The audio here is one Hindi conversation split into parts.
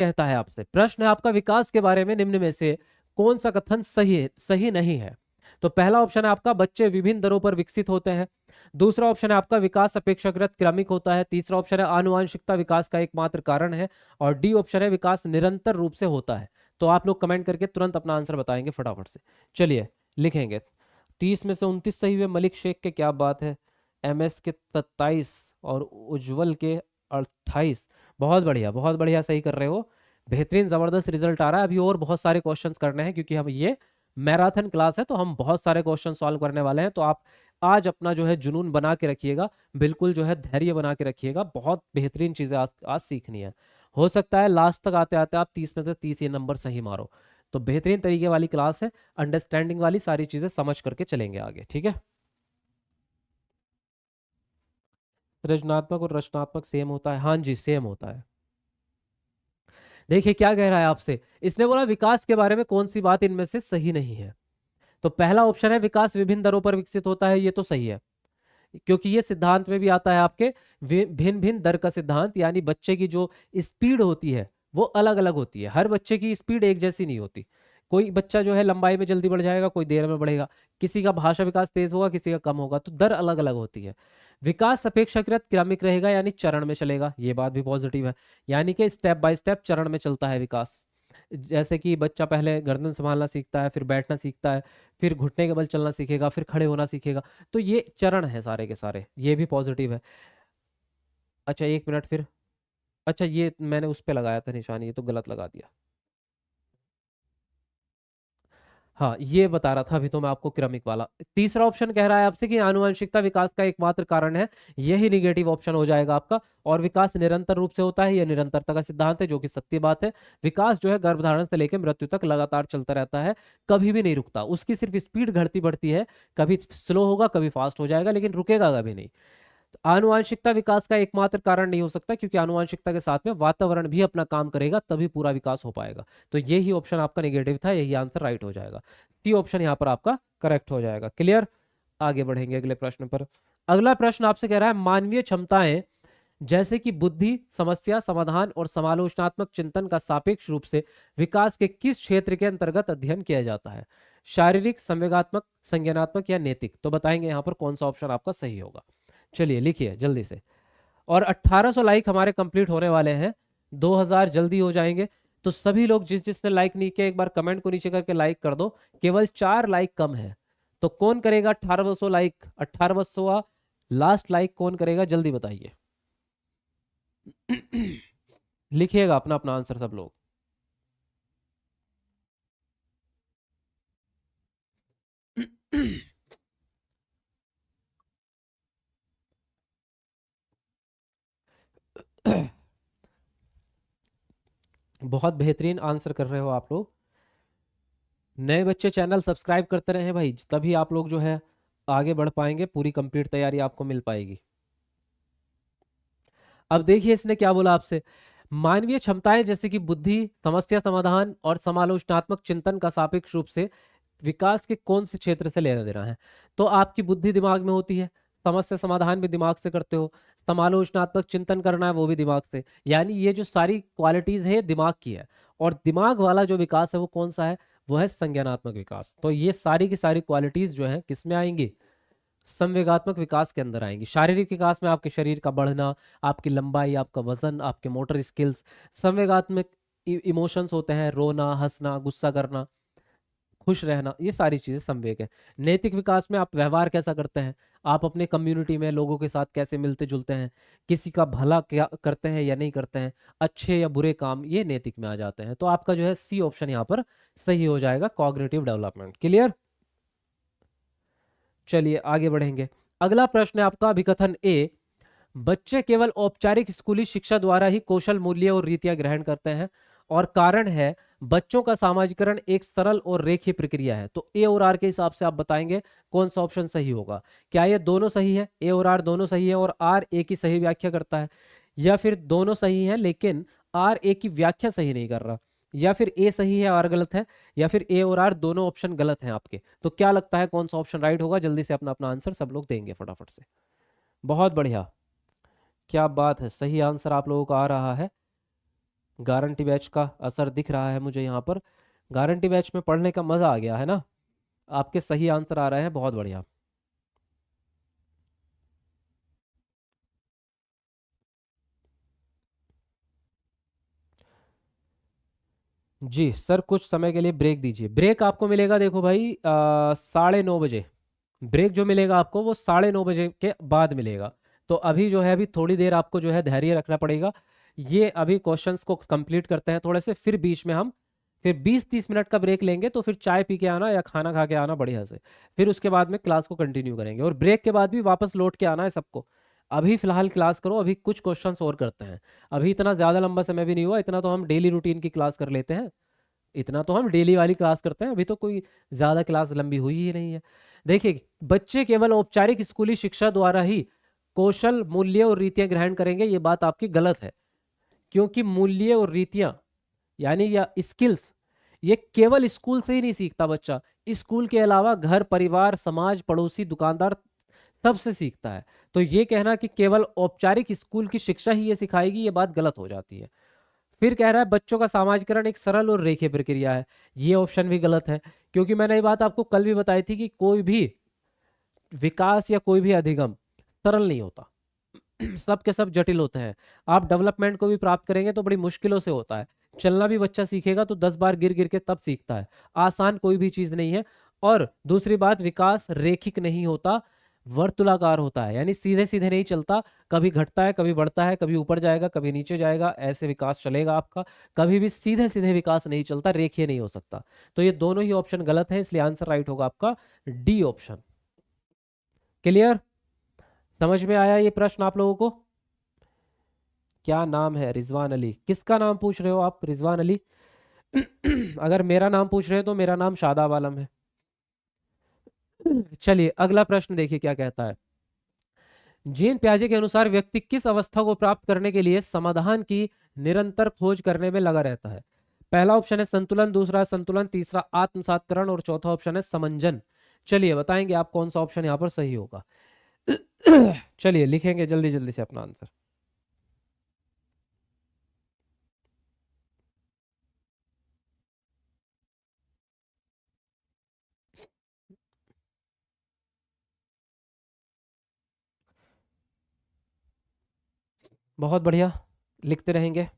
कहता है आपसे, प्रश्न है आपका, विकास के बारे में निम्न में से कौन सा कथन सही नहीं है? तो पहला ऑप्शन है आपका, बच्चे विभिन्न दरों पर विकसित होते हैं। दूसरा ऑप्शन है आपका, विकास अपेक्षाकृत क्रमिक होता है। तीसरा ऑप्शन है, आनुवंशिकता विकास का एकमात्र कारण है। और डी ऑप्शन है, विकास निरंतर रूप से होता है। तो आप लोग कमेंट करके तुरंत अपना आंसर बताएंगे फटाफट से। चलिए लिखेंगे। 30 में से 29 सही हुए। मलिक शेख के क्या बात है। MS के 27 और उज्जवल के 28। बहुत बढ़िया, बहुत बढ़िया, सही कर रहे हो। बेहतरीन, जबरदस्त रिजल्ट आ रहा है। अभी और बहुत सारे क्वेश्चंस करने हैं क्योंकि हम ये मैराथन क्लास है, तो हम बहुत सारे क्वेश्चन सॉल्व करने वाले हैं। तो आप आज अपना जो है जुनून बना के रखिएगा, बिल्कुल जो है धैर्य बना के रखिएगा। बहुत बेहतरीन चीजें आज सीखनी है। हो सकता है लास्ट तक आते आते आप 30 में से 30 ये नंबर सही मारो। तो बेहतरीन तरीके वाली क्लास है, अंडरस्टैंडिंग वाली, सारी चीजें समझ करके चलेंगे आगे, ठीक है। सृजनात्मक और रचनात्मक सेम होता है? हाँ जी, सेम होता है। देखिए क्या कह रहा है आपसे, इसने बोला विकास के बारे में कौन सी बात इनमें से सही नहीं है। तो पहला ऑप्शन है, विकास विभिन्न दरों पर विकसित होता है, ये तो सही है, क्योंकि ये सिद्धांत में भी आता है आपके, भिन्न भिन्न दर का सिद्धांत। यानी बच्चे की जो स्पीड होती है वो अलग अलग होती है, हर बच्चे की स्पीड एक जैसी नहीं होती। कोई बच्चा जो है लंबाई में जल्दी बढ़ जाएगा, कोई देर में बढ़ेगा, किसी का भाषा विकास तेज होगा, किसी का कम होगा, तो दर अलग अलग होती है। विकास अपेक्षाकृत क्रमिक रहेगा, यानी चरण में चलेगा, ये बात भी पॉजिटिव है। यानी कि स्टेप बाय स्टेप चरण में चलता है विकास। जैसे कि बच्चा पहले गर्दन संभालना सीखता है, फिर बैठना सीखता है, फिर घुटने के बल चलना सीखेगा, फिर खड़े होना सीखेगा। तो ये चरण है सारे के सारे, ये भी पॉजिटिव है। अच्छा एक मिनट फिर, अच्छा ये मैंने उस पे लगाया था निशान, ये तो गलत लगा दिया। हाँ ये बता रहा था अभी तो मैं आपको क्रमिक वाला। तीसरा ऑप्शन कह रहा है आपसे कि आनुवंशिकता विकास का एकमात्र कारण है, यही निगेटिव ऑप्शन हो जाएगा आपका। और विकास निरंतर रूप से होता है, यह निरंतरता का सिद्धांत है, जो कि सत्य बात है। विकास जो है गर्भधारण से लेकर मृत्यु तक लगातार चलता रहता है, कभी भी नहीं रुकता। उसकी सिर्फ स्पीड घटती बढ़ती है, कभी स्लो होगा कभी फास्ट हो जाएगा, लेकिन रुकेगा कभी नहीं। आनुवांशिकता विकास का एकमात्र कारण नहीं हो सकता, क्योंकि आनुवांशिकता के साथ में वातावरण भी अपना काम करेगा, तभी पूरा विकास हो पाएगा। तो यही ऑप्शन आपका नेगेटिव था, यही आंसर राइट हो जाएगा। सी ऑप्शन यहाँ पर आपका करेक्ट हो जाएगा। क्लियर, आगे बढ़ेंगे अगले प्रश्न पर। अगला प्रश्न आपसे कह रहा है, मानवीय क्षमताएं जैसे कि बुद्धि, समस्या समाधान और समालोचनात्मक चिंतन का सापेक्ष रूप से विकास के किस क्षेत्र के अंतर्गत अध्ययन किया जाता है? शारीरिक, संवेगात्मक, संज्ञानात्मक या नैतिक? तो बताएंगे यहाँ पर कौन सा ऑप्शन आपका सही होगा। चलिए लिखिए जल्दी से। और 1800 लाइक हमारे कंप्लीट होने वाले हैं, 2000 जल्दी हो जाएंगे। तो सभी लोग जिसने लाइक नहीं किया, एक बार कमेंट को नीचे करके लाइक कर दो। केवल 4 लाइक कम है, तो कौन करेगा 1800 लाइक? 1800 लास्ट लाइक कौन करेगा, जल्दी बताइए। लिखिएगा अपना अपना आंसर सब लोग। बहुत बेहतरीन आंसर कर रहे हो आप लोग। नए बच्चे चैनल सब्सक्राइब करते रहे भाई, तभी आप लोग जो है आगे बढ़ पाएंगे, पूरी कंप्लीट तैयारी आपको मिल पाएगी। अब देखिए इसने क्या बोला आपसे, मानवीय क्षमताएं जैसे कि बुद्धि, समस्या समाधान और समालोचनात्मक चिंतन का सापेक्ष रूप से विकास के कौन से क्षेत्र से लेना देना है? तो आपकी बुद्धि दिमाग में होती है, समस्या समाधान भी दिमाग से करते हो, समालोचनात्मक चिंतन करना है वो भी दिमाग से। यानी ये जो सारी क्वालिटीज है दिमाग की है। और दिमाग वाला जो विकास है वो कौन सा है? वो है संज्ञानात्मक विकास। तो ये सारी की सारी क्वालिटीज जो है किस में आएंगी? संवेगात्मक विकास के अंदर आएंगी। शारीरिक विकास में आपके शरीर का बढ़ना, आपकी लंबाई, आपका वजन, आपके मोटर स्किल्स। संवेगात्मक इमोशंस होते हैं, रोना, हंसना, गुस्सा करना, खुश रहना, ये सारी चीजें संवेग है। नैतिक विकास में आप व्यवहार कैसा करते हैं, आप अपने कम्युनिटी में लोगों के साथ कैसे मिलते जुलते हैं, किसी का भला क्या करते हैं या नहीं करते हैं, अच्छे या बुरे काम, ये नैतिक में आ जाते हैं। तो आपका जो है सी ऑप्शन यहाँ पर सही हो जाएगा, कॉग्निटिव डेवलपमेंट। क्लियर, चलिए आगे बढ़ेंगे। अगला प्रश्न है आपका, अभिकथन ए, बच्चे केवल औपचारिक स्कूली शिक्षा द्वारा ही कौशल, मूल्य और रीतियां ग्रहण करते हैं, और कारण है बच्चों का सामाजिकरण एक सरल और रेखीय प्रक्रिया है। तो ए और आर के हिसाब से आप बताएंगे कौन सा ऑप्शन सही होगा। क्या ये दोनों सही है, ए और आर दोनों सही है और आर ए की सही व्याख्या करता है, या फिर दोनों सही है लेकिन आर ए की व्याख्या सही नहीं कर रहा, या फिर ए सही है आर गलत है, या फिर ए और आर दोनों ऑप्शन गलत हैं आपके? तो क्या लगता है कौन सा ऑप्शन राइट होगा? जल्दी से अपना अपना आंसर सब लोग देंगे फटाफट से। बहुत बढ़िया, क्या बात है, सही आंसर आप लोगों का आ रहा है। गारंटी बैच का असर दिख रहा है मुझे यहाँ पर। गारंटी बैच में पढ़ने का मजा आ गया है ना। आपके सही आंसर आ रहे हैं, बहुत बढ़िया। जी सर, कुछ समय के लिए ब्रेक दीजिए। ब्रेक आपको मिलेगा, देखो भाई, 9:30 बजे। ब्रेक जो मिलेगा आपको वो 9:30 बजे के बाद मिलेगा। तो अभी जो है, अभी थोड़ी देर आपको जो है धैर्य रखना पड़ेगा। ये अभी क्वेश्चंस को कंप्लीट करते हैं थोड़े से, फिर बीच में हम फिर 20-30 मिनट का ब्रेक लेंगे। तो फिर चाय पी के आना या खाना खा के आना बढ़िया से। फिर उसके बाद में क्लास को कंटिन्यू करेंगे, और ब्रेक के बाद भी वापस लौट के आना है सबको। अभी फिलहाल क्लास करो, अभी कुछ क्वेश्चंस और करते हैं। अभी इतना ज़्यादा लंबा समय भी नहीं हुआ, इतना तो हम डेली रूटीन की क्लास कर लेते हैं। इतना तो हम डेली वाली क्लास करते हैं, अभी तो कोई ज़्यादा क्लास लंबी हुई ही नहीं है। देखिए, बच्चे केवल औपचारिक स्कूली शिक्षा द्वारा ही कौशल, मूल्य और रीतियां ग्रहण करेंगे, ये बात आपकी गलत है। क्योंकि मूल्य और रीतियां, यानी या स्किल्स, ये केवल स्कूल से ही नहीं सीखता बच्चा। स्कूल के अलावा घर, परिवार, समाज, पड़ोसी, दुकानदार, सबसे सीखता है। तो ये कहना कि केवल औपचारिक स्कूल की शिक्षा ही ये सिखाएगी, ये बात गलत हो जाती है। फिर कह रहा है बच्चों का सामाजिकरण एक सरल और रेखीय प्रक्रिया है, ये ऑप्शन भी गलत है। क्योंकि मैंने ये बात आपको कल भी बताई थी कि कोई भी विकास या कोई भी अधिगम सरल नहीं होता। सब के सब जटिल होते हैं। आप डेवलपमेंट को भी प्राप्त करेंगे तो बड़ी मुश्किलों से होता है। चलना भी बच्चा सीखेगा तो 10 बार गिर गिर के तब सीखता है। आसान कोई भी चीज नहीं है। और दूसरी बात, विकास रेखिक नहीं होता, वर्तुलाकार होता है, यानी सीधे सीधे नहीं चलता। कभी घटता है, कभी बढ़ता है, कभी ऊपर जाएगा, कभी नीचे जाएगा, ऐसे विकास चलेगा आपका। कभी भी सीधे सीधे विकास नहीं चलता, रेखीय नहीं हो सकता। तो ये दोनों ही ऑप्शन गलत है, इसलिए आंसर राइट होगा आपका डी ऑप्शन। क्लियर? समझ में आया ये प्रश्न आप लोगों को? क्या नाम है? रिजवान अली। किसका नाम पूछ रहे हो आप? रिजवान अली? अगर मेरा नाम पूछ रहे हो तो मेरा नाम शादाब आलम है। चलिए अगला प्रश्न देखिए क्या कहता है। जीन प्याजे के अनुसार व्यक्ति किस अवस्था को प्राप्त करने के लिए समाधान की निरंतर खोज करने में लगा रहता है? पहला ऑप्शन है संतुलन, दूसरा संतुलन, तीसरा आत्मसातकरण और चौथा ऑप्शन है समंजन। चलिए बताएंगे आप कौन सा ऑप्शन यहाँ पर सही होगा। चलिए लिखेंगे जल्दी जल्दी से अपना आंसर। बहुत बढ़िया, लिखते रहेंगे।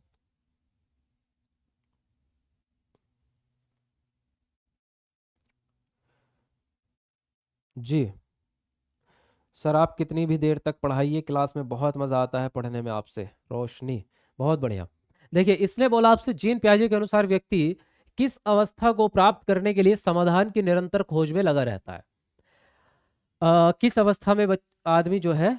जी सर, आप कितनी भी देर तक पढ़ाइए, क्लास में बहुत मजा आता है पढ़ने में आपसे। रोशनी, बहुत बढ़िया। देखिए, इसने बोला आपसे जीन प्याजे के अनुसार व्यक्ति किस अवस्था को प्राप्त करने के लिए समाधान की निरंतर खोज में लगा रहता है। किस अवस्था में आदमी जो है,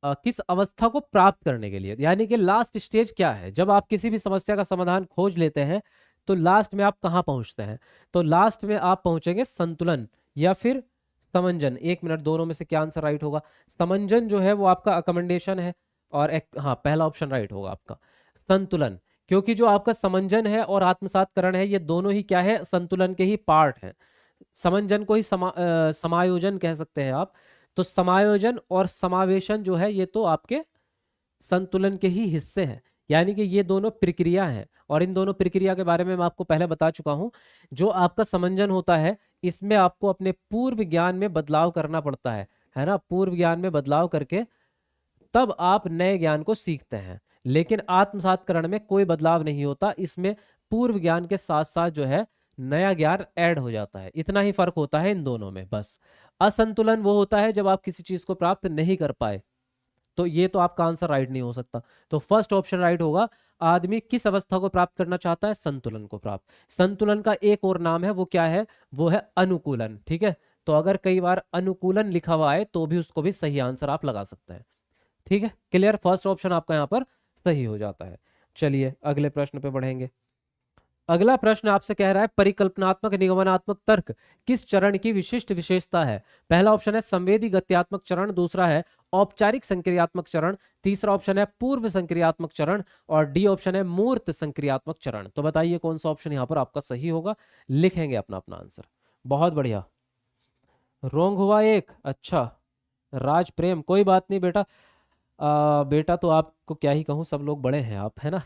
किस अवस्था को प्राप्त करने के लिए, यानी कि लास्ट स्टेज क्या है जब आप किसी भी समस्या का समाधान खोज लेते हैं। तो लास्ट में आप कहाँ पहुंचते हैं? तो लास्ट में आप पहुंचेंगे संतुलन या फिर समंजन। एक मिनट, दोनों में से क्या आंसर राइट होगा? समंजन जो है वो आपका अकमेंडेशन है, और एक, हाँ, पहला ऑप्शन राइट होगा आपका संतुलन। क्योंकि जो आपका समंजन है और आत्मसातकरण है, ये दोनों ही क्या है? संतुलन के ही पार्ट है। समंजन को ही समायोजन कह सकते हैं आप। तो समायोजन और समावेशन जो है, ये तो आपके संतुलन के ही हिस्से हैं। यानी कि ये दोनों प्रक्रिया हैं, और इन दोनों प्रक्रिया के बारे में मैं आपको पहले बता चुका हूं। जो आपका समंजन होता है, इसमें आपको अपने पूर्व ज्ञान में बदलाव करना पड़ता है ना। पूर्व ज्ञान में बदलाव करके तब आप नए ज्ञान को सीखते हैं। लेकिन आत्मसातकरण में कोई बदलाव नहीं होता, इसमें पूर्व ज्ञान के साथ साथ जो है नया ज्ञान ऐड हो जाता है। इतना ही फर्क होता है इन दोनों में बस। असंतुलन वो होता है जब आप किसी चीज को प्राप्त नहीं कर पाए। तो ये तो आपका आंसर राइट नहीं हो सकता। तो फर्स्ट ऑप्शन राइट होगा। आदमी किस अवस्था को प्राप्त करना चाहता है? संतुलन को प्राप्त। संतुलन का एक और नाम है, वो क्या है? वो है अनुकूलन। ठीक है, तो अगर कई बार अनुकूलन लिखा हुआ है तो भी उसको भी सही आंसर आप लगा सकते हैं। ठीक है, क्लियर? फर्स्ट ऑप्शन आपका यहाँ पर सही हो जाता है। चलिए अगले प्रश्न पे बढ़ेंगे। अगला प्रश्न आपसे कह रहा है परिकल्पनात्मक निगमनात्मक तर्क किस चरण की विशिष्ट विशेषता है? पहला ऑप्शन है संवेदी गत्यात्मक चरण, दूसरा है औपचारिक संक्रियात्मक चरण, तीसरा ऑप्शन है पूर्व संक्रियात्मक चरण, और डी ऑप्शन है मूर्त संक्रियात्मक चरण। तो बताइए कौन सा ऑप्शन यहाँ पर आपका सही होगा। लिखेंगे अपना अपना आंसर। बहुत बढ़िया, रोंग हुआ एक। अच्छा, राज प्रेम, कोई बात नहीं बेटा। बेटा तो आपको क्या ही कहूँ, सब लोग बड़े हैं आप, है ना।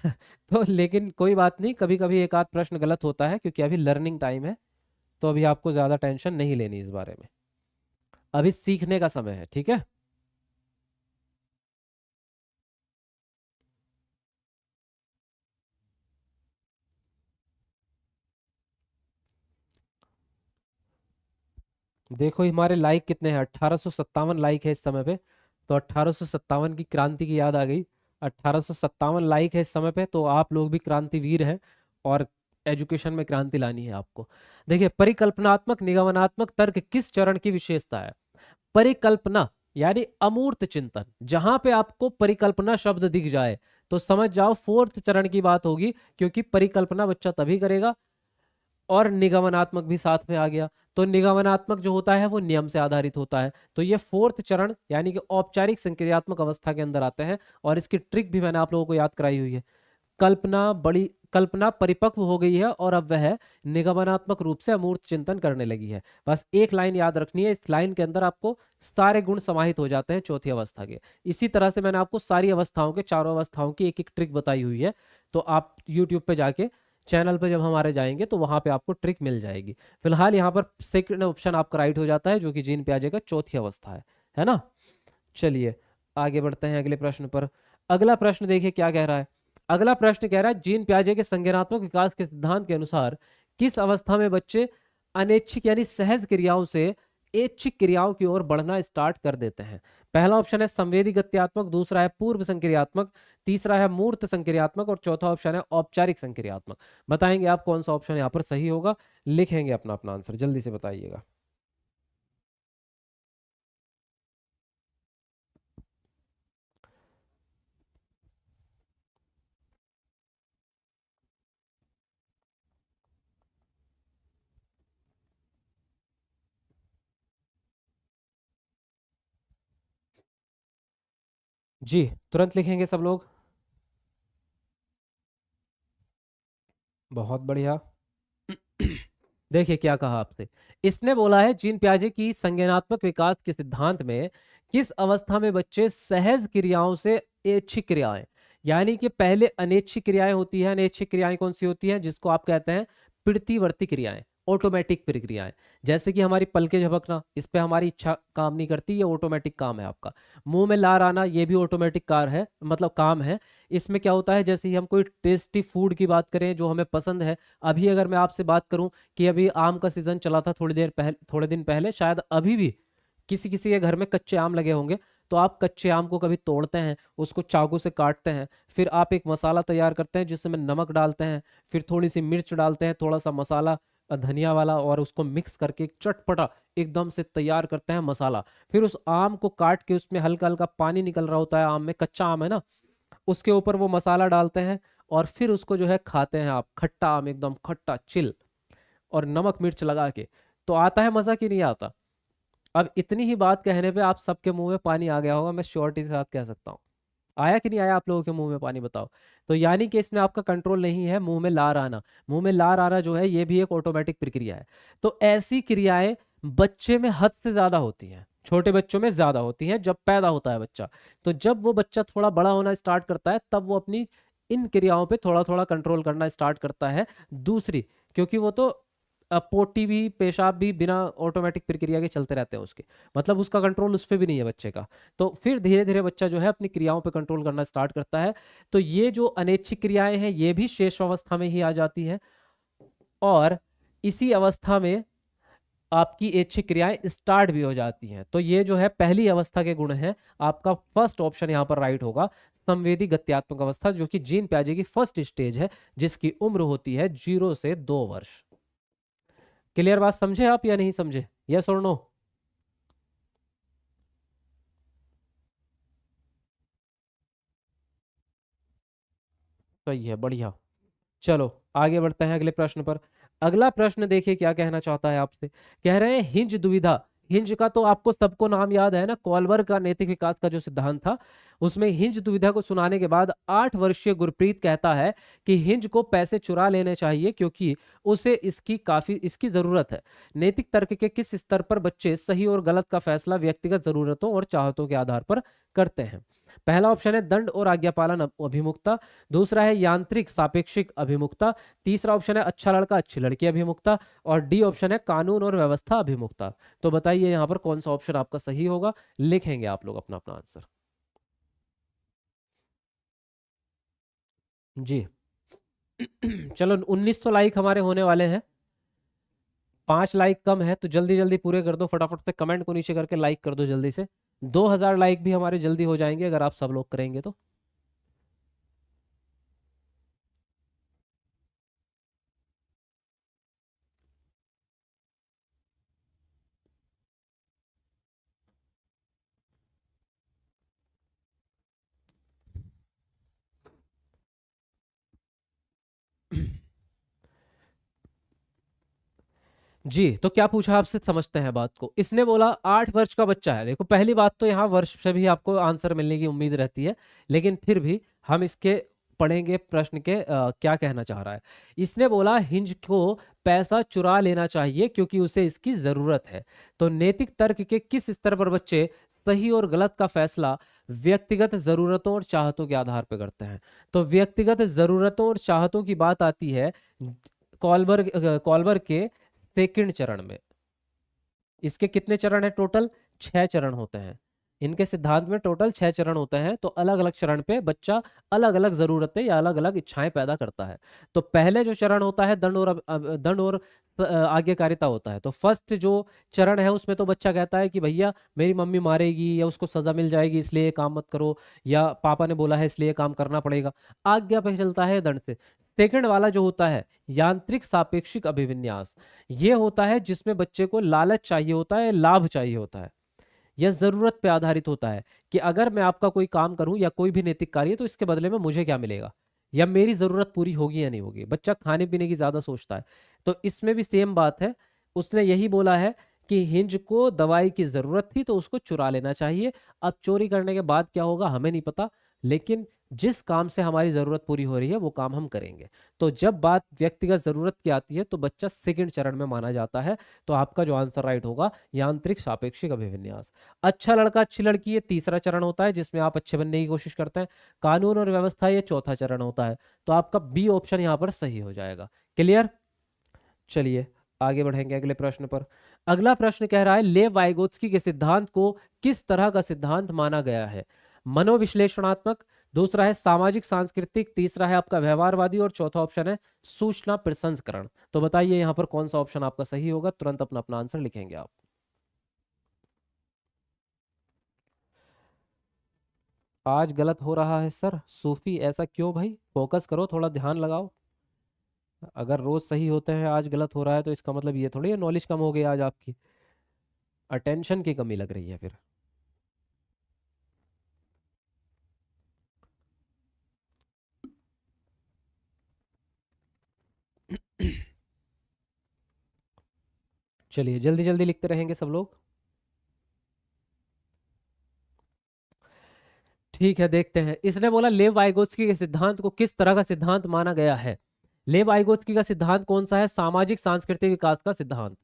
तो लेकिन कोई बात नहीं, कभी कभी एक आध प्रश्न गलत होता है, क्योंकि अभी लर्निंग टाइम है। तो अभी आपको ज्यादा टेंशन नहीं लेनी इस बारे में, अभी सीखने का समय है, ठीक है। देखो हमारे लाइक कितने हैं, 1857 लाइक है इस समय पे। तो 1857 की क्रांति की याद आ गई। 1857 लाइक है इस समय पे, तो आप लोग भी क्रांतिवीर हैं। और एजुकेशन में क्रांति लानी है आपको। देखिए, परिकल्पनात्मक निगमनात्मक तर्क किस चरण की विशेषता है? परिकल्पना यानी अमूर्त चिंतन, जहां पे आपको परिकल्पना शब्द दिख जाए तो समझ जाओ फोर्थ चरण की बात होगी, क्योंकि परिकल्पना बच्चा तभी करेगा। और निगमनात्मक भी साथ में आ गया। तो निगमनात्मक जो होता है वो नियम से आधारित होता है, तो ये फोर्थ चरण यानी कि औपचारिक संक्रियात्मक अवस्था के अंदर आते हैं। और इसकी ट्रिक भी मैंने आप लोगों को याद कराई हुई है। कल्पना परिपक्व हो गई है और अब वह निगमनात्मक रूप से अमूर्त चिंतन करने लगी है। बस एक लाइन याद रखनी है, इस लाइन के अंदर आपको सारे गुण समाहित हो जाते हैं चौथी अवस्था के। इसी तरह से मैंने आपको सारी अवस्थाओं के, चारों अवस्थाओं की एक एक ट्रिक बताई हुई है। तो आप यूट्यूब पे जाके, चैनल पे जब हमारे जाएंगे तो वहां पे आपको ट्रिक मिल जाएगी। फिलहाल यहाँ पर सेकंड ऑप्शन आपका राइट हो जाता है, जो कि जीन पियाजे का चौथी अवस्था है ना। चलिए आगे बढ़ते हैं अगले प्रश्न पर। अगला प्रश्न देखिए क्या कह रहा है। अगला प्रश्न कह रहा है, जीन पियाजे के संज्ञानात्मक विकास के सिद्धांत के अनुसार किस अवस्था में बच्चे अनैच्छिक यानी सहज क्रियाओं से ऐच्छिक क्रियाओं की ओर बढ़ना स्टार्ट कर देते हैं? पहला ऑप्शन है संवेदी गत्यात्मक, दूसरा है पूर्व संक्रियात्मक, तीसरा है मूर्त संक्रियात्मक और चौथा ऑप्शन है औपचारिक संक्रियात्मक। बताएंगे आप कौन सा ऑप्शन यहाँ पर सही होगा, लिखेंगे अपना अपना आंसर, जल्दी से बताइएगा। जी, तुरंत लिखेंगे सब लोग। बहुत बढ़िया। देखिए क्या कहा आपसे। इसने बोला है जीन पियाजे की संज्ञानात्मक विकास के सिद्धांत में किस अवस्था में बच्चे सहज क्रियाओं से ऐच्छिक क्रियाएं, यानी कि पहले अनैच्छिक क्रियाएं होती है। अनैच्छिक क्रियाएं कौन सी होती हैं? जिसको आप कहते हैं प्रतिवर्ती क्रियाएं, ऑटोमेटिक प्रक्रियाएं। जैसे कि हमारी पलके झपकना, इस पे हमारी इच्छा काम नहीं करती, ये ऑटोमेटिक काम है आपका। मुंह में लार आना, ये भी ऑटोमेटिक कार है, मतलब काम है। इसमें क्या होता है, जैसे ही हम कोई टेस्टी फूड की बात करें जो हमें पसंद है, अभी अगर मैं आपसे बात करूं कि अभी आम का सीजन चला था थोड़े दिन पहले, शायद अभी भी किसी किसी के घर में कच्चे आम लगे होंगे। तो आप कच्चे आम को कभी तोड़ते हैं, उसको चाकू से काटते हैं, फिर आप एक मसाला तैयार करते हैं जिसमें नमक डालते हैं, फिर थोड़ी सी मिर्च डालते हैं, थोड़ा सा मसाला धनिया वाला, और उसको मिक्स करके एक चटपटा एकदम से तैयार करते हैं मसाला। फिर उस आम को काट के उसमें हल्का हल्का पानी निकल रहा होता है, आम में कच्चा आम है ना, उसके ऊपर वो मसाला डालते हैं और फिर उसको जो है खाते हैं आप, खट्टा आम एकदम खट्टा चिल, और नमक मिर्च लगा के। तो आता है मजा कि नहीं आता? अब इतनी ही बात कहने पे आप सबके मुंह में पानी आ गया होगा, मैं श्योरिटी के साथ कह सकता हूँ। आया कि नहीं आया आप लोगों के मुंह में पानी, बताओ। तो यानी कि इसमें आपका कंट्रोल नहीं है, मुंह में लार आना। मुंह में लार आना जो है ये भी एक ऑटोमेटिक प्रक्रिया है। तो ऐसी क्रियाएं बच्चे में हद से ज्यादा होती हैं, छोटे बच्चों में ज्यादा होती हैं जब पैदा होता है बच्चा। तो जब वो बच्चा थोड़ा बड़ा होना स्टार्ट करता है, तब वो अपनी इन क्रियाओं पे थोड़ा थोड़ा कंट्रोल करना स्टार्ट करता है। दूसरी, क्योंकि वो तो पोटी भी पेशाब भी बिना ऑटोमेटिक प्रक्रिया के चलते रहते हैं उसके, मतलब उसका कंट्रोल उस पर भी नहीं है बच्चे का। तो फिर धीरे धीरे बच्चा जो है अपनी क्रियाओं पे कंट्रोल करना स्टार्ट करता है। तो ये जो अनैच्छिक क्रियाएं हैं ये भी शेष अवस्था में ही आ जाती है। और इसी अवस्था में आपकी ऐच्छिक क्रियाएं स्टार्ट भी हो जाती हैं। तो ये जो है पहली अवस्था के गुण हैं। आपका फर्स्ट ऑप्शन यहाँ पर राइट होगा, संवेदी गत्यात्मक अवस्था, जो कि जीन पियाजे की फर्स्ट स्टेज है, जिसकी उम्र होती है 0 से 2 वर्ष। क्लियर बात समझे आप या नहीं समझे? यस और नो? सही है, बढ़िया। चलो आगे बढ़ते हैं अगले प्रश्न पर। अगला प्रश्न देखिए क्या कहना चाहता है आपसे। कह रहे हैं हिंज दुविधा। हिंज का तो आपको सबको नाम याद है ना, कॉलबर का नैतिक विकास का जो सिद्धांत था, उसमें हिंज दुविधा को सुनाने के बाद 8 वर्षीय गुरप्रीत कहता है कि हिंज को पैसे चुरा लेने चाहिए क्योंकि उसे इसकी जरूरत है। नैतिक तर्क के किस स्तर पर बच्चे सही और गलत का फैसला व्यक्तिगत जरूरतों और चाहतों के आधार पर करते हैं? पहला ऑप्शन है दंड और आज्ञापालन अभिमुखता, दूसरा है यांत्रिक सापेक्षिक अभिमुखता, तीसरा ऑप्शन है अच्छा लड़का अच्छी लड़की अभिमुखता, और डी ऑप्शन है कानून और व्यवस्था अभिमुखता। तो बताइए यहाँ पर कौन सा ऑप्शन आपका सही होगा, लिखेंगे आप लोग अपना अपना आंसर। जी चलो 19 तो लाइक हमारे होने वाले हैं, 5 लाइक कम है, तो जल्दी जल्दी पूरे कर दो फटाफट से, कमेंट को नीचे करके लाइक कर दो जल्दी से। 2000 लाइक भी हमारे जल्दी हो जाएंगे अगर आप सब लोग करेंगे तो। जी तो क्या पूछा आपसे, समझते हैं बात को। इसने बोला 8 वर्ष का बच्चा है। देखो पहली बात तो यहाँ वर्ष से भी आपको आंसर मिलने की उम्मीद रहती है, लेकिन फिर भी हम इसके पढ़ेंगे प्रश्न के क्या कहना चाह रहा है। इसने बोला हिंज को पैसा चुरा लेना चाहिए क्योंकि उसे इसकी जरूरत है। तो नैतिक तर्क के किस स्तर पर बच्चे सही और गलत का फैसला व्यक्तिगत जरूरतों और चाहतों के आधार पर करते हैं? तो व्यक्तिगत जरूरतों और चाहतों की बात आती है कॉलबर्ग कॉलबर्ग के सेकंड चरण में। इसके कितने चरण है टोटल, 6 चरण होते हैं। इनके सिद्धांत में टोटल 6 चरण होते हैं। तो अलग अलग चरण पे बच्चा अलग अलग जरूरतें या अलग अलग इच्छाएं पैदा करता है। तो पहले जो चरण होता है दंड और दंड और आज्ञाकारिता होता है। तो फर्स्ट जो चरण है उसमें तो बच्चा कहता है कि भैया मेरी मम्मी मारेगी या उसको सजा मिल जाएगी इसलिए ये काम मत करो, या पापा ने बोला है इसलिए ये काम करना पड़ेगा। आज्ञा पे चलता है दंड से। सेकंड वाला जो होता है यांत्रिक सापेक्षिक अभिविन्यास, ये होता है जिसमें बच्चे को लालच चाहिए होता है, लाभ चाहिए होता है, यह जरूरत पे आधारित होता है कि अगर मैं आपका कोई काम करूं या कोई भी नैतिक कार्य तो इसके बदले में मुझे क्या मिलेगा, या मेरी जरूरत पूरी होगी या नहीं होगी। बच्चा खाने पीने की ज्यादा सोचता है। तो इसमें भी सेम बात है, उसने यही बोला है कि हिंज को दवाई की जरूरत थी तो उसको चुरा लेना चाहिए। अब चोरी करने के बाद क्या होगा हमें नहीं पता, लेकिन जिस काम से हमारी जरूरत पूरी हो रही है वो काम हम करेंगे। तो जब बात व्यक्तिगत जरूरत की आती है तो बच्चा सेकंड चरण में माना जाता है। तो आपका जो आंसर राइट होगा यांत्रिक सापेक्षिक अभिविन्यास। अच्छा लड़का अच्छी लड़की ये तीसरा चरण होता है जिसमें आप अच्छे बनने की कोशिश करते हैं। कानून और व्यवस्था ये चौथा चरण होता है। तो आपका बी ऑप्शन यहाँ पर सही हो जाएगा। क्लियर, चलिए आगे बढ़ेंगे अगले प्रश्न पर। अगला प्रश्न कह रहा है ले वाइगोत्स्की के सिद्धांत को किस तरह का सिद्धांत माना गया है? मनोविश्लेषणात्मक, दूसरा है सामाजिक सांस्कृतिक, तीसरा है आपका व्यवहारवादी, और चौथा ऑप्शन है सूचना प्रसंस्करण। तो बताइए यहाँ पर कौन सा ऑप्शन आपका सही होगा, तुरंत अपना अपना आंसर लिखेंगे आप। आज गलत हो रहा है सर, सूफी ऐसा क्यों भाई, फोकस करो थोड़ा ध्यान लगाओ। अगर रोज सही होते हैं आज गलत हो रहा है तो इसका मतलब ये थोड़ी है नॉलेज कम हो गई आज आपकी, अटेंशन की कमी लग रही है फिर। चलिए जल्दी जल्दी लिखते रहेंगे सब लोग। ठीक है देखते हैं। इसने बोला लेव वाइगोत्स्की के सिद्धांत को किस तरह का सिद्धांत माना गया है? लेव वाइगोत्स्की का सिद्धांत कौन सा है? सामाजिक सांस्कृतिक विकास का सिद्धांत।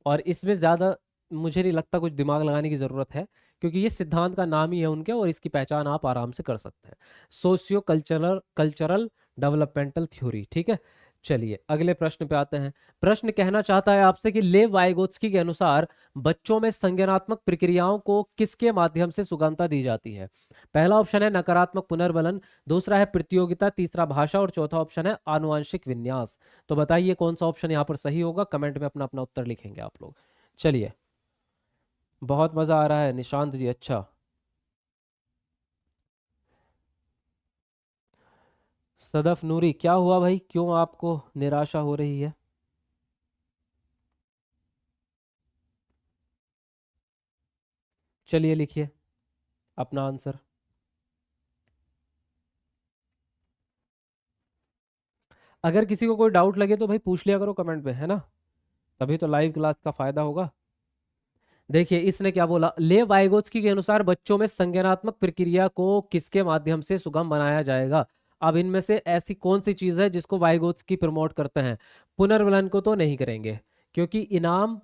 और इसमें ज्यादा मुझे नहीं लगता कुछ दिमाग लगाने की जरूरत है, क्योंकि ये सिद्धांत का नाम ही है उनके और इसकी पहचान आप आराम से कर सकते हैं। Socio cultural cultural developmental theory. ठीक है, चलिए अगले प्रश्न पे आते हैं। प्रश्न कहना चाहता है आपसे कि लेव वाइगोत्स्की के अनुसार बच्चों में संज्ञानात्मक प्रक्रियाओं को किसके माध्यम से सुगमता दी जाती है? पहला ऑप्शन है नकारात्मक पुनर्बलन, दूसरा है प्रतियोगिता, तीसरा भाषा, और चौथा ऑप्शन है आनुवंशिक विन्यास। तो बताइए कौन सा ऑप्शन यहाँ पर सही होगा, कमेंट में अपना अपना उत्तर लिखेंगे आप लोग। चलिए बहुत मजा आ रहा है निशांत जी, अच्छा। सदफ नूरी क्या हुआ भाई, क्यों आपको निराशा हो रही है? चलिए लिखिए अपना आंसर। अगर किसी को कोई डाउट लगे तो भाई पूछ लिया करो कमेंट में, है ना, तभी तो लाइव क्लास का फायदा होगा। देखिए इसने क्या बोला, ले वाइगोत्स्की के अनुसार बच्चों में संज्ञानात्मक प्रक्रिया को किसके माध्यम से सुगम बनाया जाएगा? अब इनमें से ऐसी कौन सी चीज है जिसको वाइगोत्स्की प्रमोट करते हैं? पुनर्मिलन को तो नहीं करेंगे, क्योंकि इनाम,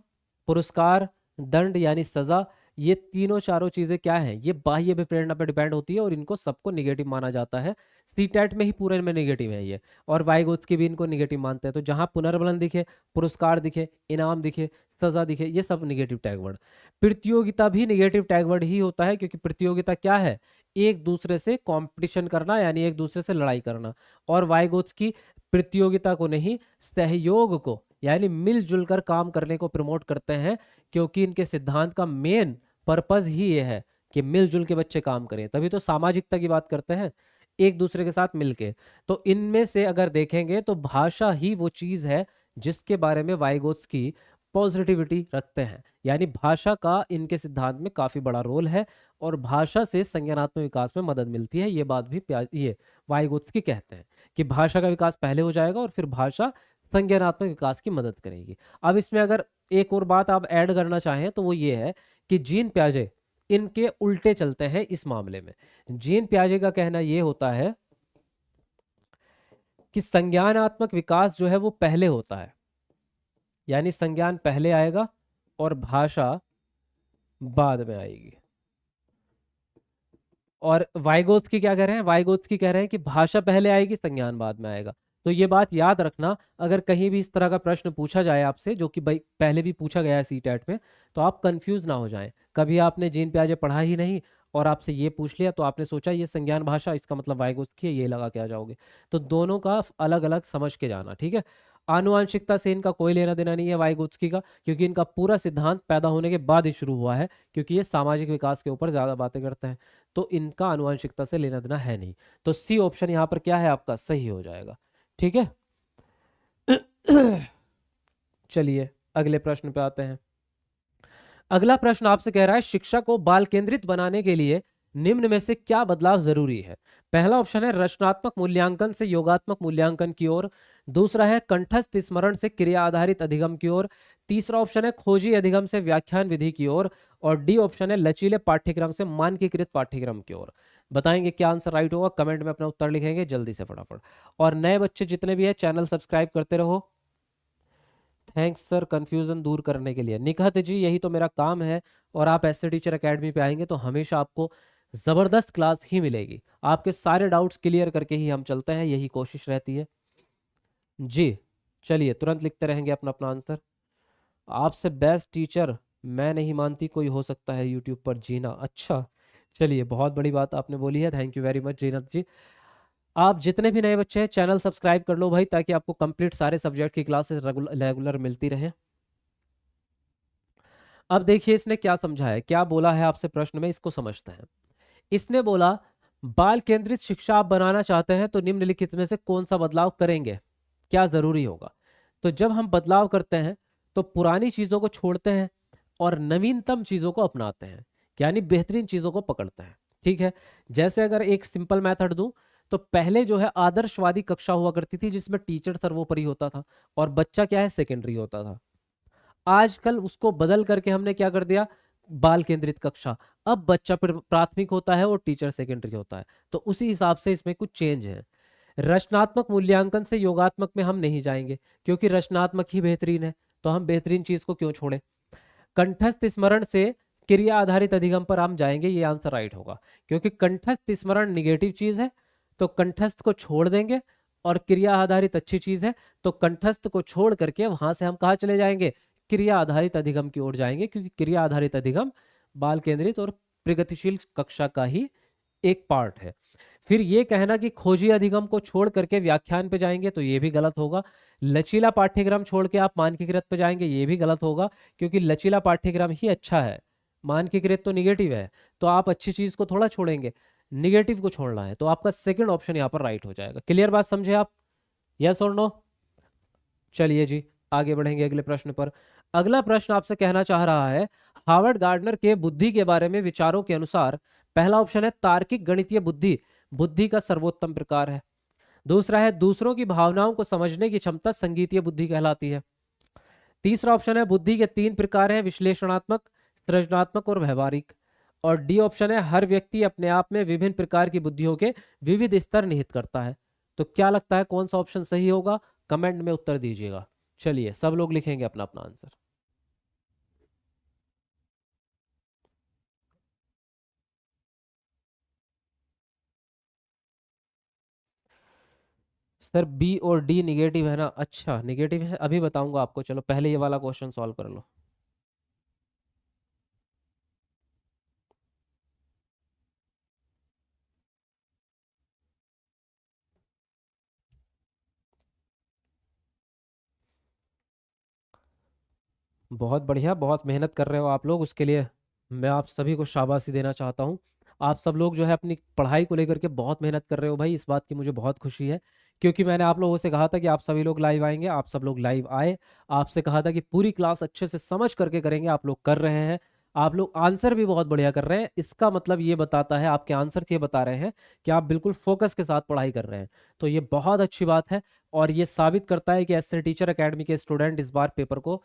पुरस्कार, दंड यानी सजा, ये तीनों चारों चीजें क्या है, ये बाह्य विप्रेरणा पर डिपेंड होती है और इनको सबको निगेटिव माना जाता है। सीटेट में ही पूरे में निगेटिव है ये, और वाइगोत्स्की भी इनको निगेटिव मानते हैं। तो जहां पुनर्बलन दिखे, पुरस्कार दिखे, इनाम दिखे, सजा दिखे, ये सब निगेटिव टैग वर्ड। प्रतियोगिता भी निगेटिव टैग वर्ड ही होता है, क्योंकि प्रतियोगिता क्या है, एक दूसरे से कंपटीशन करना, यानी एक दूसरे से लड़ाई करना। और वाइगोत्स्की प्रतियोगिता को नहीं, सहयोग को, यानी मिलजुल कर काम करने को प्रमोट करते हैं, क्योंकि इनके सिद्धांत का मेन पर्पस ही ये है कि मिलजुल के बच्चे काम करें। तभी तो सामाजिकता की बात करते हैं, एक दूसरे के साथ मिलके। तो इनमें से अगर देखेंगे तो भाषा ही वो चीज है जिसके बारे में वाइगोत्स्की पॉजिटिविटी रखते हैं, यानी भाषा का इनके सिद्धांत में काफी बड़ा रोल है, और भाषा से संज्ञानात्मक विकास में मदद मिलती है। ये बात भी ये वाइगोत्स्की कहते हैं कि भाषा का विकास पहले हो जाएगा और फिर भाषा संज्ञानात्मक विकास की मदद करेगी। अब इसमें अगर एक और बात आप ऐड करना चाहें तो वो ये है कि जीन प्याजे इनके उल्टे चलते हैं इस मामले में। जीन प्याजे का कहना ये होता है कि संज्ञानात्मक विकास जो है वो पहले होता है, यानी संज्ञान पहले आएगा और भाषा बाद में आएगी। और वाइगोत्स्की क्या कह रहे हैं, वाइगोत्स्की कह रहे हैं कि भाषा पहले आएगी, संज्ञान बाद में आएगा। तो ये बात याद रखना, अगर कहीं भी इस तरह का प्रश्न पूछा जाए आपसे, जो कि भाई पहले भी पूछा गया है सीटेट में, तो आप कंफ्यूज ना हो जाएं। कभी आपने जीन प्याजे पढ़ा ही नहीं और आपसे ये पूछ लिया तो आपने सोचा ये संज्ञान भाषा, इसका मतलब वाइगोत्स्की है, ये लगा के आ जाओगे। तो दोनों का अलग अलग समझ के जाना, ठीक है। आनुवांशिकता से इनका कोई लेना देना नहीं है वाइगोत्स्की का, क्योंकि इनका पूरा सिद्धांत पैदा होने के बाद ही शुरू हुआ है, क्योंकि ये सामाजिक विकास के ऊपर ज्यादा बातें करते हैं। तो इनका आनुवांशिकता से लेना देना है नहीं। तो सी ऑप्शन यहाँ पर क्या है आपका, सही हो जाएगा, ठीक है। चलिए अगले प्रश्न पे आते हैं। अगला प्रश्न आपसे कह रहा है शिक्षा को बाल केंद्रित बनाने के लिए निम्न में से क्या बदलाव जरूरी है। पहला ऑप्शन है रचनात्मक मूल्यांकन से योगात्मक मूल्यांकन की ओर। दूसरा है कंठस्थ स्मरण से क्रिया आधारित अधिगम की ओर। तीसरा ऑप्शन है खोजी अधिगम से व्याख्यान विधि की ओर। और डी ऑप्शन है लचीले पाठ्यक्रम से मानकीकृत पाठ्यक्रम की ओर। बताएंगे क्या आंसर राइट होगा, कमेंट में अपना उत्तर लिखेंगे जल्दी से फटाफट। और नए बच्चे जितने भी है चैनल सब्सक्राइब करते रहो। थैंक्स सर कंफ्यूजन दूर करने के लिए। निखत जी यही तो मेरा काम है, और आप ऐसे टीचर एकेडमी पे आएंगे तो हमेशा आपको जबरदस्त क्लास ही मिलेगी। आपके सारे डाउट्स क्लियर करके ही हम चलते हैं, यही कोशिश रहती है जी। चलिए तुरंत लिखते रहेंगे अपना अपना आंसर। आपसे बेस्ट टीचर मैं नहीं मानती कोई हो सकता है यूट्यूब पर, जीना। अच्छा चलिए बहुत बड़ी बात आपने बोली है, थैंक यू वेरी मच जीनत जी। आप जितने भी नए बच्चे हैं चैनल सब्सक्राइब कर लो भाई, ताकि आपको कंप्लीट सारे सब्जेक्ट की क्लासेस रेगुलर मिलती रहे। अब देखिए इसने क्या समझा है, क्या बोला है आपसे प्रश्न में, इसको समझते हैं। इसने बोला बाल केंद्रित शिक्षा आप बनाना चाहते हैं तो निम्नलिखित में से कौन सा बदलाव करेंगे, क्या जरूरी होगा। तो जब हम बदलाव करते हैं तो पुरानी चीजों को छोड़ते हैं और नवीनतम चीजों को अपनाते हैं, यानी बेहतरीन चीजों को पकड़ते हैं, ठीक है। जैसे अगर एक सिंपल मेथड दूं तो पहले जो है आदर्शवादी कक्षा हुआ करती थी जिसमें टीचर सर्वोपरि होता था और बच्चा क्या है सेकेंडरी होता था। आजकल उसको बदल करके हमने क्या कर दिया, बाल केंद्रित कक्षा। अब बच्चा प्राथमिक होता है और टीचर सेकेंडरी होता है। तो उसी हिसाब से इसमें कुछ चेंज है। रचनात्मक मूल्यांकन से योगात्मक में हम नहीं जाएंगे, क्योंकि रचनात्मक ही बेहतरीन है, तो हम बेहतरीन चीज को क्यों छोड़ें। कंठस्थ स्मरण से क्रिया आधारित अधिगम पर हम जाएंगे, ये आंसर राइट होगा, क्योंकि कंठस्थ स्मरण निगेटिव चीज है तो कंठस्थ को छोड़ देंगे, और क्रिया आधारित अच्छी चीज है तो कंठस्थ को छोड़ करके वहां से हम कहा चले जाएंगे, क्रिया आधारित अधिगम की ओर जाएंगे, क्योंकि क्रिया आधारित अधिगम बाल केंद्रित और प्रगतिशील कक्षा का ही एक पार्ट है। फिर ये कहना कि खोजी अधिगम को छोड़ करके व्याख्यान पे जाएंगे तो ये भी गलत होगा। लचीला पाठ्यक्रम छोड़ के आप मानकीकृत पे जाएंगे ये भी गलत होगा, क्योंकि लचीला पाठ्यक्रम ही अच्छा है, मानकीकृत तो निगेटिव है। तो आप अच्छी चीज को थोड़ा छोड़ेंगे, निगेटिव को छोड़ना है। तो आपका सेकंड ऑप्शन यहाँ पर राइट हो जाएगा। क्लियर बात समझे आप, यस और नो। चलिए जी आगे बढ़ेंगे अगले प्रश्न पर। अगला प्रश्न आपसे कहना चाह रहा है हार्वर्ड गार्डनर के बुद्धि के बारे में विचारों के अनुसार पहला ऑप्शन है तार्किक गणितीय बुद्धि बुद्धि का सर्वोत्तम प्रकार है। दूसरा है दूसरों की भावनाओं को समझने की क्षमता संगीतीय बुद्धि कहलाती है। तीसरा ऑप्शन है बुद्धि के 3 प्रकार हैं, विश्लेषणात्मक, सृजनात्मक और व्यवहारिक। और डी ऑप्शन है हर व्यक्ति अपने आप में विभिन्न प्रकार की बुद्धियों के विविध स्तर निहित करता है। तो क्या लगता है कौन सा ऑप्शन सही होगा, कमेंट में उत्तर दीजिएगा। चलिए सब लोग लिखेंगे अपना अपना आंसर। सर बी और डी निगेटिव है ना? अच्छा निगेटिव है, अभी बताऊंगा आपको। चलो पहले ये वाला क्वेश्चन सॉल्व कर लो। बहुत बढ़िया, बहुत मेहनत कर रहे हो आप लोग, उसके लिए मैं आप सभी को शाबाशी देना चाहता हूँ। आप सब लोग जो है अपनी पढ़ाई को लेकर के बहुत मेहनत कर रहे हो भाई, इस बात की मुझे बहुत खुशी है। क्योंकि मैंने आप लोगों से कहा था कि आप सभी लोग लाइव आएंगे, आप सब लोग लाइव आए। आपसे कहा था कि पूरी क्लास अच्छे से समझ करके करेंगे, आप लोग कर रहे हैं। आप लोग आंसर भी बहुत बढ़िया कर रहे हैं, इसका मतलब ये बताता है, आपके आंसर ये बता रहे हैं कि आप बिल्कुल फोकस के साथ पढ़ाई कर रहे हैं। तो ये बहुत अच्छी बात है। और ये साबित करता है कि एसए टीचर एकेडमी के स्टूडेंट इस बार पेपर को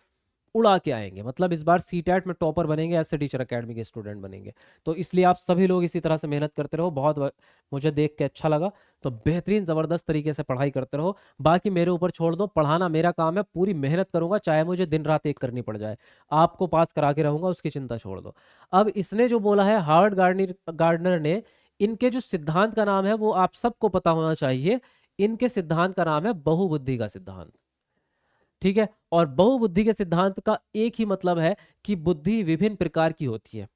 उड़ा के आएंगे, मतलब इस बार सीटेट में टॉपर बनेंगे, ऐसे टीचर एकेडमी के स्टूडेंट बनेंगे। तो इसलिए आप सभी लोग इसी तरह से मेहनत करते रहो, मुझे देख के अच्छा लगा। तो बेहतरीन ज़बरदस्त तरीके से पढ़ाई करते रहो। बाकी मेरे ऊपर छोड़ दो, पढ़ाना मेरा काम है, पूरी मेहनत करूंगा, चाहे मुझे दिन रात एक करनी पड़ जाए। आपको पास करा के रहूंगा, उसकी चिंता छोड़ दो। अब इसने जो बोला है हार्वर्ड गार्डनर ने, इनके जो सिद्धांत का नाम है वो आप सबको पता होना चाहिए। इनके सिद्धांत का नाम है बहुबुद्धि का सिद्धांत। ठीक है, और बहुबुद्धि के सिद्धांत का एक ही मतलब है कि बुद्धि विभिन्न प्रकार की होती है।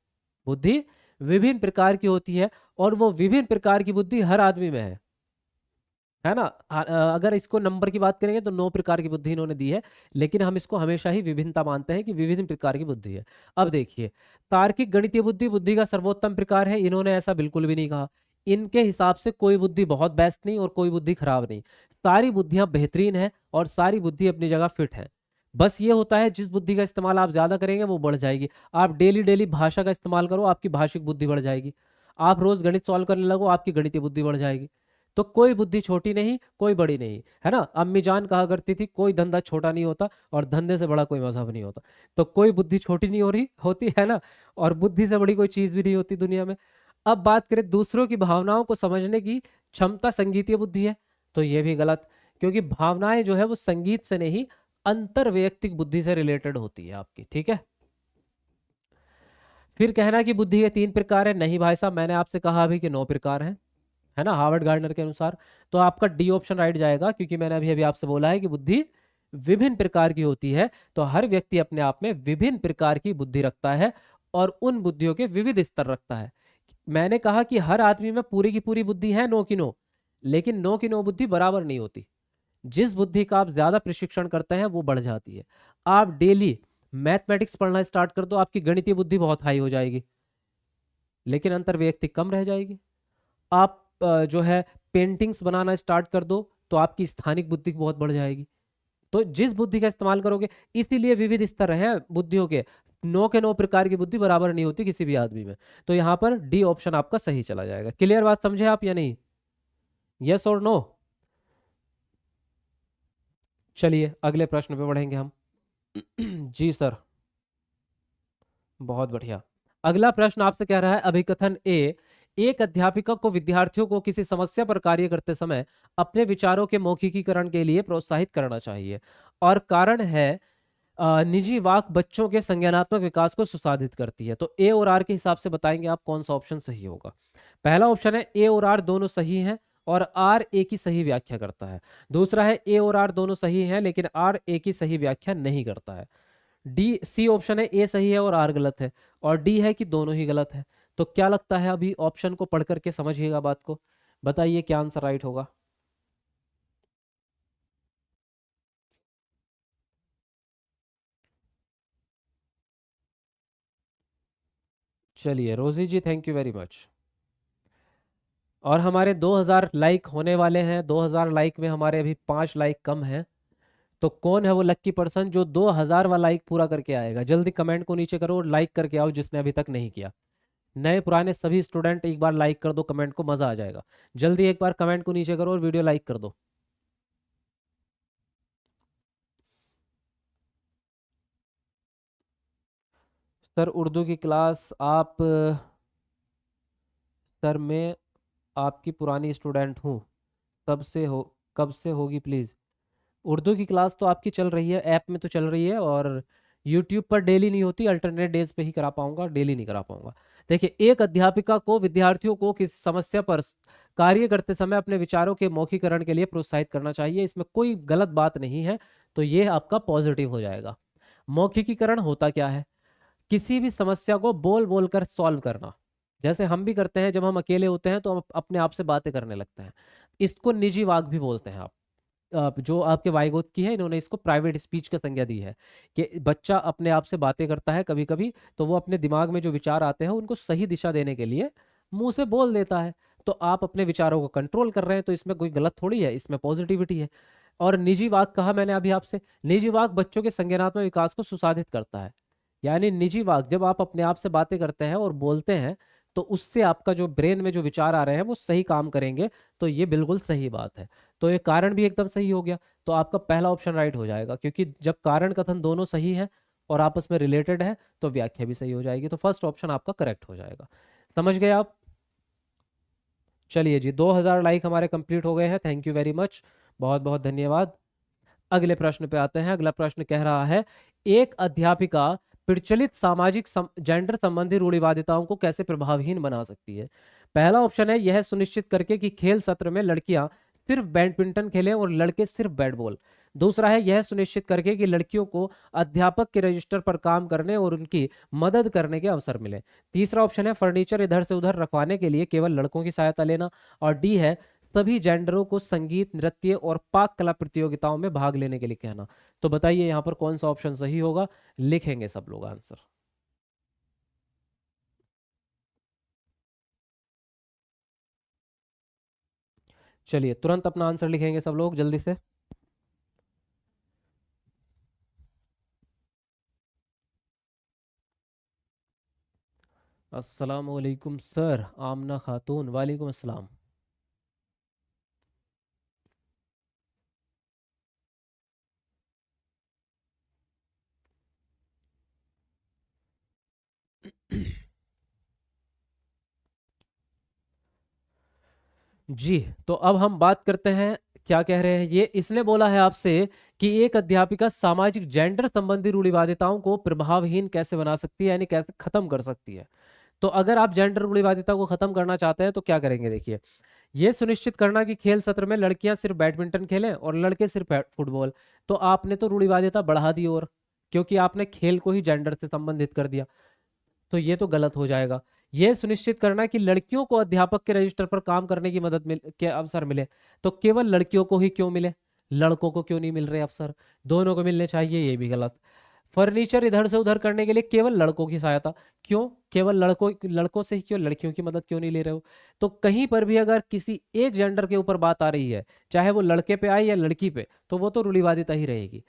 बुद्धि विभिन्न प्रकार की होती है, और वो विभिन्न प्रकार की बुद्धि हर आदमी में है ना? अगर इसको नंबर की बात करेंगे तो 9 प्रकार की बुद्धि इन्होंने दी है, लेकिन हम इसको हमेशा ही विभिन्नता मानते हैं कि विभिन्न प्रकार की बुद्धि है। अब देखिए, तार्किक गणितीय बुद्धि बुद्धि का सर्वोत्तम प्रकार है, इन्होंने ऐसा बिल्कुल भी नहीं कहा। इनके हिसाब से कोई बुद्धि बहुत बेस्ट नहीं और कोई बुद्धि खराब नहीं, सारी बुद्धियां बेहतरीन है और सारी बुद्धि अपनी जगह फिट है। बस ये होता है जिस बुद्धि का इस्तेमाल आप ज्यादा करेंगे वो बढ़ जाएगी। आप डेली डेली भाषा का इस्तेमाल करो, आपकी भाषिक बुद्धि बढ़ जाएगी। आप रोज गणित सॉल्व करने लगो, आपकी गणितीय बुद्धि बढ़ जाएगी। तो कोई बुद्धि छोटी नहीं, कोई बड़ी नहीं, है ना? अम्मी जान कहा करती थी कोई धंधा छोटा नहीं होता और धंधे से बड़ा कोई मजहब नहीं होता। तो कोई बुद्धि छोटी नहीं हो रही होती, है ना? और बुद्धि से बड़ी कोई चीज भी नहीं होती दुनिया में। अब बात करें दूसरों की भावनाओं को समझने की क्षमता संगीतीय बुद्धि है, तो ये भी गलत। क्योंकि भावनाएं जो है वो संगीत से नहीं, अंतर वैयक्तिक बुद्धि से रिलेटेड होती है आपकी। ठीक है, फिर कहना कि बुद्धि के 3 प्रकार है, नहीं भाई साहब, मैंने आपसे कहा अभी कि 9 प्रकार हैं, है ना, हार्वर्ड गार्डनर के अनुसार। तो आपका डी ऑप्शन राइट जाएगा, क्योंकि मैंने अभी अभी आपसे बोला है कि बुद्धि विभिन्न प्रकार की होती है। तो हर व्यक्ति अपने आप में विभिन्न प्रकार की बुद्धि रखता है और उन बुद्धियों के विविध स्तर रखता है। मैंने कहा कि हर आदमी में पूरी की पूरी बुद्धि है, 9 की 9, लेकिन 9 की 9 बुद्धि बराबर नहीं होती। जिस बुद्धि का आप ज्यादा प्रशिक्षण करते हैं वो बढ़ जाती है। आप डेली मैथमेटिक्स पढ़ना स्टार्ट कर दो, आपकी गणितीय बुद्धि बहुत हाई हो जाएगी, लेकिन अंतर वैयक्तिक कम रह जाएगी। आप जो है पेंटिंग्स बनाना स्टार्ट कर दो, तो आपकी स्थानिक बुद्धि बहुत बढ़ जाएगी। तो जिस बुद्धि का इस्तेमाल करोगे, इसीलिए विविध स्तर हैं बुद्धियों के। 9 के 9 प्रकार की बुद्धि बराबर नहीं होती किसी भी आदमी में। तो यहाँ पर डी ऑप्शन आपका सही चला जाएगा। क्लियर बात समझे आप या नहीं? यस और नो? चलिए अगले प्रश्न पे बढ़ेंगे हम। जी सर, बहुत बढ़िया। अगला प्रश्न आपसे कह रहा है, अभिकथन ए, एक अध्यापिका को विद्यार्थियों को किसी समस्या पर कार्य करते समय अपने विचारों के मौखिकीकरण के लिए प्रोत्साहित करना चाहिए, और कारण है निजी वाक बच्चों के संज्ञानात्मक विकास को सुसाधित करती है। तो ए और आर के हिसाब से बताएंगे आप कौन सा ऑप्शन सही होगा। पहला ऑप्शन है ए और आर दोनों सही हैं और आर ए की सही व्याख्या करता है। दूसरा है ए और आर दोनों सही हैं लेकिन आर ए की सही व्याख्या नहीं करता है। डी सी ऑप्शन है ए सही है और आर गलत है, और डी है कि दोनों ही गलत है। तो क्या लगता है, अभी ऑप्शन को पढ़ करके समझिएगा बात को, बताइए क्या आंसर राइट होगा। चलिए रोजी जी, थैंक यू वेरी मच। और हमारे 2000 लाइक होने वाले हैं, 2000 लाइक में हमारे अभी 5 लाइक कम हैं। तो कौन है वो लक्की पर्सन जो 2000 वाला लाइक पूरा करके आएगा? जल्दी कमेंट को नीचे करो और लाइक करके आओ जिसने अभी तक नहीं किया। नए पुराने सभी स्टूडेंट एक बार लाइक कर दो कमेंट को, मजा आ जाएगा। जल्दी एक बार कमेंट को नीचे करो और वीडियो लाइक कर दो। सर उर्दू की क्लास आप सर मैं आपकी पुरानी स्टूडेंट हूँ, तब से हो कब से होगी प्लीज़? उर्दू की क्लास तो आपकी चल रही है, ऐप में तो चल रही है, और यूट्यूब पर डेली नहीं होती, अल्टरनेट डेज पे ही करा पाऊंगा, डेली नहीं करा पाऊंगा। देखिए, एक अध्यापिका को विद्यार्थियों को किसी समस्या पर कार्य करते समय अपने विचारों के मौखिकरण के लिए प्रोत्साहित करना चाहिए, इसमें कोई गलत बात नहीं है। तो ये आपका पॉजिटिव हो जाएगा। मौखिकीकरण होता क्या है? किसी भी समस्या को बोल बोल कर सॉल्व करना, जैसे हम भी करते हैं जब हम अकेले होते हैं तो हम अपने आप से बातें करने लगते हैं। इसको निजी वाक भी बोलते हैं। जो आपके वाइगोत की है, इन्होंने इसको प्राइवेट स्पीच का संज्ञा दी है कि बच्चा अपने आप से बातें करता है कभी कभी, तो वो अपने दिमाग में जो विचार आते हैं उनको सही दिशा देने के लिए मुंह से बोल देता है। तो आप अपने विचारों को कंट्रोल कर रहे हैं, तो इसमें कोई गलत थोड़ी है, इसमें पॉजिटिविटी है। और निजी वाक कहा मैंने अभी आपसे, निजी वाक बच्चों के संज्ञानात्मक विकास को सुसाधित करता है। यानी निजी वाक, जब आप अपने आप से बातें करते हैं और बोलते हैं, तो उससे आपका जो ब्रेन में जो विचार आ रहे हैं वो सही काम करेंगे। तो ये बिल्कुल सही बात है। तो ये कारण भी एकदम सही हो गया। तो आपका पहला ऑप्शन राइट हो जाएगा, क्योंकि जब कारण कथन दोनों सही है और आपस में रिलेटेड है तो व्याख्या भी सही हो जाएगी। तो फर्स्ट ऑप्शन आपका करेक्ट हो जाएगा। समझ गए आप? चलिए जी, 2000 लाइक हमारे कंप्लीट हो गए हैं, थैंक यू वेरी मच, बहुत बहुत धन्यवाद। अगले प्रश्न पे आते हैं। अगला प्रश्न कह रहा है, एक अध्यापिका प्रचलित सामाजिक जेंडर संबंधी रूढ़िवादिताओं को कैसे प्रभावहीन बना सकती है? पहला ऑप्शन है, यह सुनिश्चित करके कि खेल सत्र में लड़कियां सिर्फ बैडमिंटन खेलें और लड़के सिर्फ बैट बॉल। दूसरा है, यह सुनिश्चित करके कि लड़कियों को अध्यापक के रजिस्टर पर काम करने और उनकी मदद करने के अवसर मिले। तीसरा ऑप्शन है, फर्नीचर इधर से उधर रखवाने के लिए केवल लड़कों की सहायता लेना। और डी है, सभी जेंडरों को संगीत, नृत्य और पाक कला प्रतियोगिताओं में भाग लेने के लिए कहना। तो बताइए यहाँ पर कौन सा ऑप्शन सही होगा? लिखेंगे सब लोग आंसर। चलिए तुरंत अपना आंसर लिखेंगे सब लोग जल्दी से। अस्सलाम वालेकुम सर, आमना खातून, वालेकुम अस्सलाम। जी, तो अब हम बात करते हैं, क्या कह रहे हैं ये, इसने बोला है आपसे कि एक अध्यापिका सामाजिक जेंडर संबंधी रूढ़िवादिताओं को प्रभावहीन कैसे बना सकती है, यानी कैसे खत्म कर सकती है। तो अगर आप जेंडर रूढ़िवादिता को खत्म करना चाहते हैं तो क्या करेंगे, देखिए, ये सुनिश्चित करना कि खेल सत्र में लड़कियां सिर्फ बैडमिंटन खेलें और लड़के सिर्फ फुटबॉल। तो आपने तो रूढ़िवादिता बढ़ा दी, और क्योंकि आपने खेल को ही जेंडर से संबंधित कर दिया, तो ये तो गलत हो जाएगा। ये सुनिश्चित करना कि लड़कियों को अध्यापक के रजिस्टर पर काम करने की मदद के अवसर मिले। तो केवल लड़कियों को ही क्यों मिले, लड़कों को क्यों नहीं मिल रहे अवसर? दोनों को मिलने चाहिए, ये भी गलत। फर्नीचर इधर से उधर करने के लिए केवल लड़कों की सहायता, क्यों केवल लड़कों लड़कों से ही, क्यों लड़कियों की मदद क्यों नहीं ले रहे हो? तो कहीं पर भी अगर किसी एक जेंडर के ऊपर बात आ रही है, चाहे वो लड़के पे आए या लड़की पे, तो वो तो रूढ़िवादिता ही रहेगी।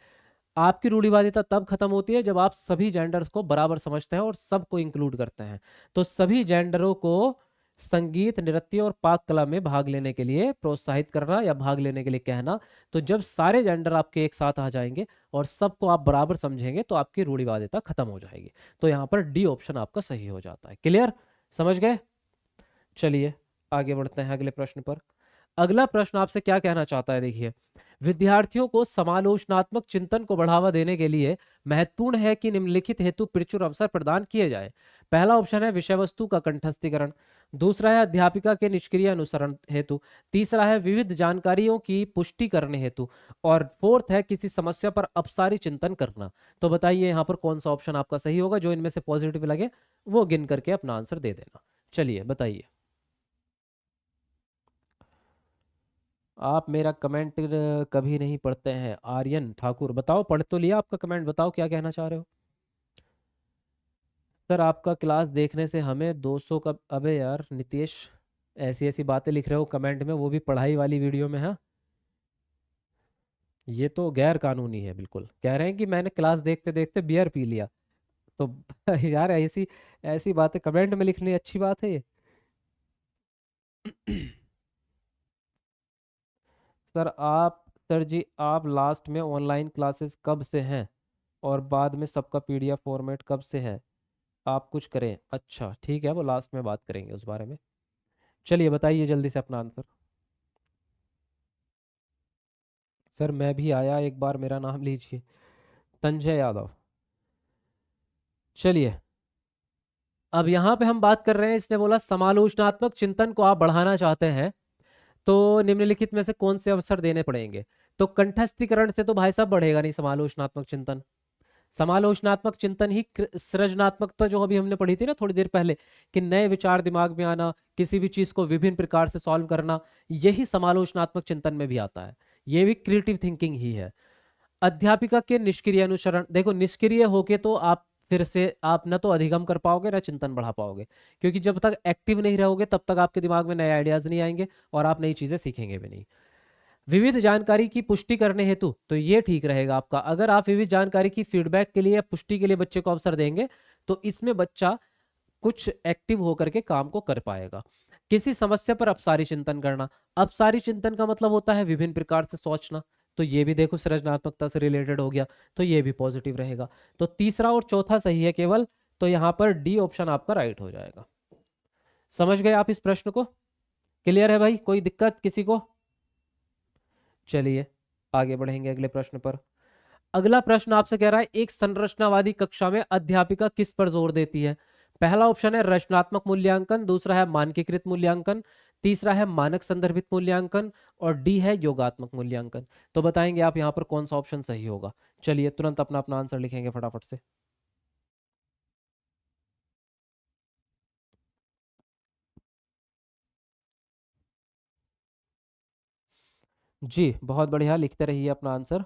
आपकी रूढ़िवादिता तब खत्म होती है जब आप सभी जेंडर्स को बराबर समझते हैं और सबको इंक्लूड करते हैं। तो सभी जेंडरों को संगीत, नृत्य और पाक कला में भाग लेने के लिए प्रोत्साहित करना या भाग लेने के लिए कहना। तो जब सारे जेंडर आपके एक साथ आ जाएंगे और सबको आप बराबर समझेंगे तो आपकी रूढ़िवादिता खत्म हो जाएगी। तो यहाँ पर डी ऑप्शन आपका सही हो जाता है। क्लियर? समझ गए? चलिए आगे बढ़ते हैं अगले प्रश्न पर। अगला प्रश्न आपसे क्या कहना चाहता है, देखिए, विद्यार्थियों को समालोचनात्मक चिंतन को बढ़ावा देने के लिए महत्वपूर्ण है कि निम्नलिखित हेतु प्रचुर अवसर प्रदान किए जाए। पहला ऑप्शन है विषय वस्तु का कंठस्थीकरण। दूसरा है अध्यापिका के निष्क्रिय अनुसरण हेतु। तीसरा है विविध जानकारियों की पुष्टि करने हेतु। और फोर्थ है किसी समस्या पर अपसारी चिंतन करना। तो बताइए यहाँ पर कौन सा ऑप्शन आपका सही होगा? जो इनमें से पॉजिटिव लगे वो गिन करके अपना आंसर दे देना। चलिए बताइए। आप मेरा कमेंट कभी नहीं पढ़ते हैं, आर्यन ठाकुर, बताओ पढ़ तो लिया आपका कमेंट, बताओ क्या कहना चाह रहे हो। सर आपका क्लास देखने से हमें 200 का, अबे यार नितेश, ऐसी ऐसी बातें लिख रहे हो कमेंट में, वो भी पढ़ाई वाली वीडियो में, है ये तो गैर कानूनी है बिल्कुल। कह रहे हैं कि मैंने क्लास देखते देखते बियर पी लिया। तो यार ऐसी ऐसी बातें कमेंट में लिखनी अच्छी बात है ये? सर जी, आप लास्ट में ऑनलाइन क्लासेस कब से हैं और बाद में सबका पीडीएफ फॉर्मेट कब से है? आप कुछ करें। अच्छा ठीक है, वो लास्ट में बात करेंगे उस बारे में। चलिए बताइए जल्दी से अपना आंसर। सर मैं भी आया, एक बार मेरा नाम लीजिए। संजय यादव। चलिए, अब यहाँ पे हम बात कर रहे हैं, इसने बोला समालोचनात्मक चिंतन को आप बढ़ाना चाहते हैं तो निम्नलिखित में से कौन से अवसर देने पड़ेंगे। तो कंठस्थीकरण से तो भाई साहब बढ़ेगा नहीं समालोचनात्मक चिंतन। समालोचनात्मक चिंतन ही सृजनात्मकता जो अभी हमने पढ़ी थी ना थोड़ी देर पहले, कि नए विचार दिमाग में आना, किसी भी चीज को विभिन्न प्रकार से सॉल्व करना, यही समालोचनात्मक चिंतन में भी आता है। ये भी क्रिएटिव थिंकिंग ही है। अध्यापिका के निष्क्रिय अनुसरण, देखो निष्क्रिय होके तो आप फिर से आप न तो अधिगम कर पाओगे ना चिंतन बढ़ा पाओगे, क्योंकि जब तक एक्टिव नहीं रहोगे तब तक आपके दिमाग में नए आइडियाज नहीं आएंगे और आप नई चीजें सीखेंगे भी नहीं। विविध जानकारी की पुष्टि करने हेतु, तो ये ठीक रहेगा आपका, अगर आप विविध जानकारी की फीडबैक के लिए या पुष्टि के लिए बच्चे को अवसर देंगे तो इसमें बच्चा कुछ एक्टिव होकर के काम को कर पाएगा। किसी समस्या पर अपसारी चिंतन करना, अपसारी चिंतन का मतलब होता है विभिन्न प्रकार से सोचना, तो ये भी देखो सृजनात्मकता से रिलेटेड हो गया, तो ये भी पॉजिटिव रहेगा। तो तीसरा और चौथा सही है केवल, तो यहाँ पर डी ऑप्शन आपका राइट हो जाएगा। समझ गए आप इस प्रश्न को? क्लियर है भाई, कोई दिक्कत किसी को? चलिए आगे बढ़ेंगे अगले प्रश्न पर। अगला प्रश्न आपसे कह रहा है एक संरचनावादी कक्षा में अध्यापिका किस पर जोर देती है। पहला ऑप्शन है रचनात्मक मूल्यांकन, दूसरा है मानकीकृत मूल्यांकन, तीसरा है मानक संदर्भित मूल्यांकन और डी है योगात्मक मूल्यांकन। तो बताएंगे आप यहाँ पर कौन सा ऑप्शन सही होगा। चलिए तुरंत अपना अपना आंसर लिखेंगे फटाफट से। जी बहुत बढ़िया, लिखते रहिए अपना आंसर।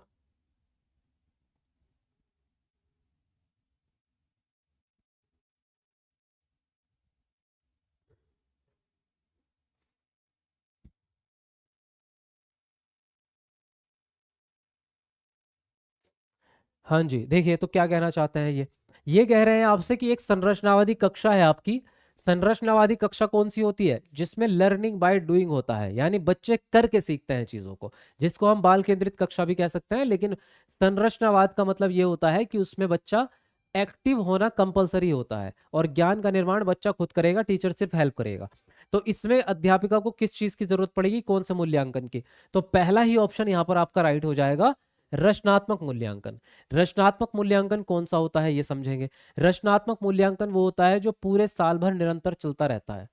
हाँ जी, देखिए तो क्या कहना चाहते हैं ये कह रहे हैं आपसे कि एक संरचनावादी कक्षा है आपकी। संरचनावादी कक्षा कौन सी होती है? जिसमें लर्निंग बाय डूइंग होता है, यानी बच्चे करके सीखते हैं चीजों को, जिसको हम बाल केंद्रित कक्षा भी कह सकते हैं, लेकिन संरचनावाद का मतलब ये होता है कि उसमें बच्चा एक्टिव होना कंपलसरी होता है और ज्ञान का निर्माण बच्चा खुद करेगा, टीचर सिर्फ हेल्प करेगा। तो इसमें अध्यापिका को किस चीज की जरूरत पड़ेगी, कौन से मूल्यांकन की? तो पहला ही ऑप्शन यहाँ पर आपका राइट हो जाएगा, रचनात्मक मूल्यांकन। रचनात्मक मूल्यांकन कौन सा होता है ये समझेंगे। रचनात्मक मूल्यांकन वो होता है जो पूरे साल भर निरंतर चलता रहता है।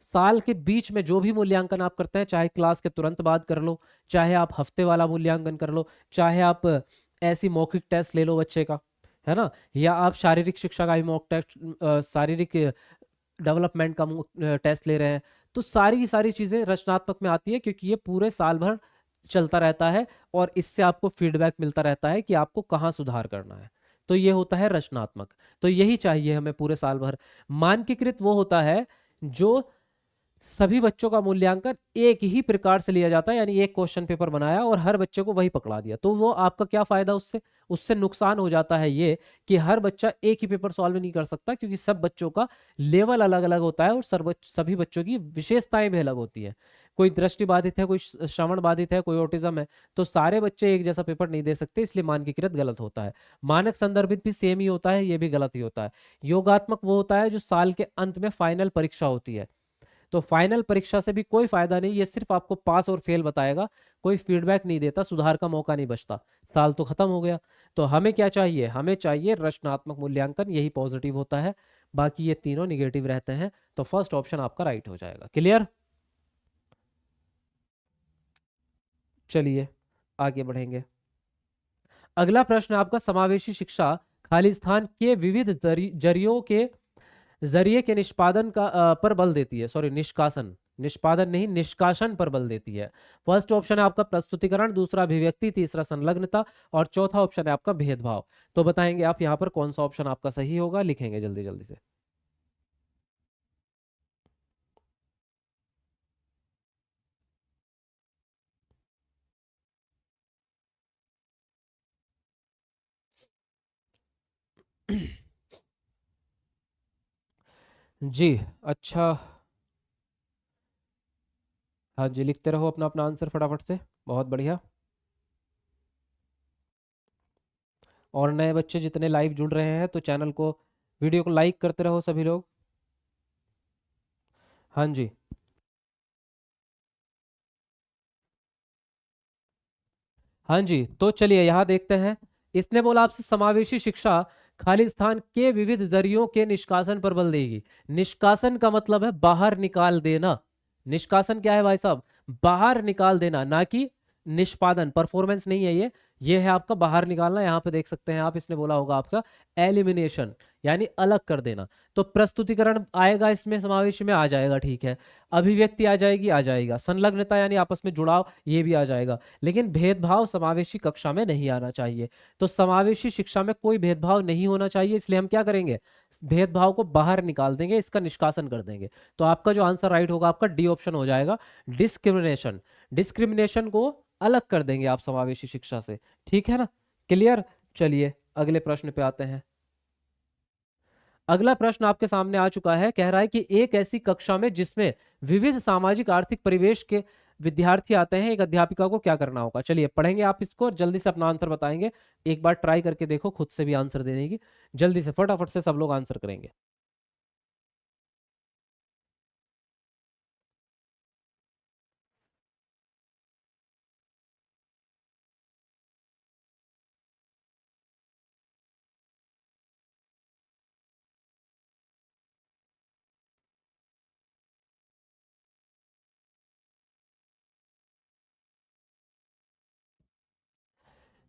साल के बीच में जो भी मूल्यांकन आप करते हैं, चाहे क्लास के तुरंत बाद कर लो, चाहे आप हफ्ते वाला मूल्यांकन कर लो, चाहे आप ऐसी मौखिक टेस्ट ले लो बच्चे का, है ना, या आप शारीरिक शिक्षा का भी मॉक टेस्ट, शारीरिक डेवलपमेंट का टेस्ट ले रहे हैं, तो सारी की सारी चीजें रचनात्मक में आती है, क्योंकि ये पूरे साल भर चलता रहता है और इससे आपको फीडबैक मिलता रहता है कि आपको कहाँ सुधार करना है। तो ये होता है रचनात्मक, तो यही चाहिए हमें पूरे साल भर। मानकीकृत वो होता है जो सभी बच्चों का मूल्यांकन एक ही प्रकार से लिया जाता है, यानी एक क्वेश्चन पेपर बनाया और हर बच्चे को वही पकड़ा दिया, तो वो आपका क्या फायदा उससे? उससे नुकसान हो जाता है ये कि हर बच्चा एक ही पेपर सॉल्व नहीं कर सकता, क्योंकि सब बच्चों का लेवल अलग अलग होता है और सभी बच्चों की विशेषताएं भी अलग होती है। कोई दृष्टि बाधित है, कोई श्रवण बाधित है, कोई ऑटिज्म है, तो सारे बच्चे एक जैसा पेपर नहीं दे सकते, इसलिए मानकीकृत गलत होता है। मानक संदर्भित भी सेम ही होता है, ये भी गलत ही होता है। योगात्मक वो होता है जो साल के अंत में फाइनल परीक्षा होती है, तो फाइनल परीक्षा से भी कोई फायदा नहीं, ये सिर्फ आपको पास और फेल बताएगा, कोई फीडबैक नहीं देता, सुधार का मौका नहीं बचता, साल तो खत्म हो गया। तो हमें क्या चाहिए? हमें चाहिए रचनात्मक मूल्यांकन, यही पॉजिटिव होता है, बाकी ये तीनों निगेटिव रहते हैं। तो फर्स्ट ऑप्शन आपका राइट हो जाएगा। क्लियर? चलिए आगे बढ़ेंगे। अगला प्रश्न आपका समावेशी शिक्षा खाली स्थान के विविध जरियों के जरिए के निष्पादन का पर बल देती है, सॉरी निष्कासन, निष्पादन नहीं निष्कासन पर बल देती है। फर्स्ट ऑप्शन है आपका प्रस्तुतिकरण, दूसरा अभिव्यक्ति, तीसरा संलग्नता और चौथा ऑप्शन है आपका भेदभाव। तो बताएंगे आप यहाँ पर कौन सा ऑप्शन आपका सही होगा, लिखेंगे जल्दी जल्दी से। जी अच्छा, हाँ जी लिखते रहो अपना अपना आंसर फटाफट से, बहुत बढ़िया। और नए बच्चे जितने लाइव जुड़ रहे हैं तो चैनल को, वीडियो को लाइक करते रहो सभी लोग। हाँ जी, हाँ जी, तो चलिए यहाँ देखते हैं। इसने बोला आपसे समावेशी शिक्षा खाली स्थान के विविध जरियों के निष्कासन पर बल देगी। निष्कासन का मतलब है बाहर निकाल देना। निष्कासन क्या है भाई साहब? बाहर निकाल देना, ना कि निष्पादन। परफॉर्मेंस नहीं है ये है आपका बाहर निकालना। यहां पे देख सकते हैं आप, इसने बोला होगा आपका एलिमिनेशन, यानी अलग कर देना। तो प्रस्तुतिकरण आएगा इसमें, समावेशी में आ जाएगा, ठीक है। अभिव्यक्ति आ जाएगी, आ जाएगा। संलग्नता यानी आपस में जुड़ाव, ये भी आ जाएगा। लेकिन भेदभाव समावेशी कक्षा में नहीं आना चाहिए। तो समावेशी शिक्षा में कोई भेदभाव नहीं होना चाहिए, इसलिए हम क्या करेंगे? भेदभाव को बाहर निकाल देंगे, इसका निष्कासन कर देंगे। तो आपका जो आंसर राइट होगा आपका डी ऑप्शन हो जाएगा, डिस्क्रिमिनेशन। डिस्क्रिमिनेशन को अलग कर देंगे आप समावेशी शिक्षा से, ठीक है ना? क्लियर? चलिए अगले प्रश्न पे आते हैं। अगला प्रश्न आपके सामने आ चुका है, कह रहा है कि एक ऐसी कक्षा में जिसमें विविध सामाजिक आर्थिक परिवेश के विद्यार्थी आते हैं, एक अध्यापिका को क्या करना होगा? चलिए पढ़ेंगे आप इसको और जल्दी से अपना आंसर बताएंगे। एक बार ट्राई करके देखो खुद से भी आंसर देने की, जल्दी से फटाफट से सब लोग आंसर करेंगे।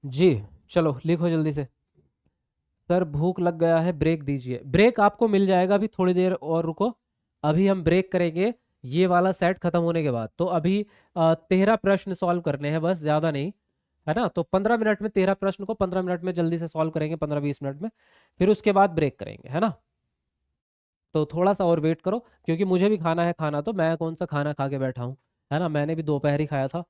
जी, चलो लिखो जल्दी से। सर भूख लग गया है, ब्रेक दीजिए। ब्रेक आपको मिल जाएगा, अभी थोड़ी देर और रुको। अभी हम ब्रेक करेंगे ये वाला सेट खत्म होने के बाद। तो अभी 13 प्रश्न सॉल्व करने हैं बस, ज्यादा नहीं, है ना? तो 15 मिनट में 13 प्रश्न को 15 मिनट में जल्दी से सॉल्व करेंगे, 15-20 मिनट में। फिर उसके बाद ब्रेक करेंगे, है ना? तो थोड़ा सा और वेट करो, क्योंकि मुझे भी खाना है। खाना तो मैं कौन सा खाना खा के बैठा हूँ, है ना? मैंने भी दोपहर ही खाया था।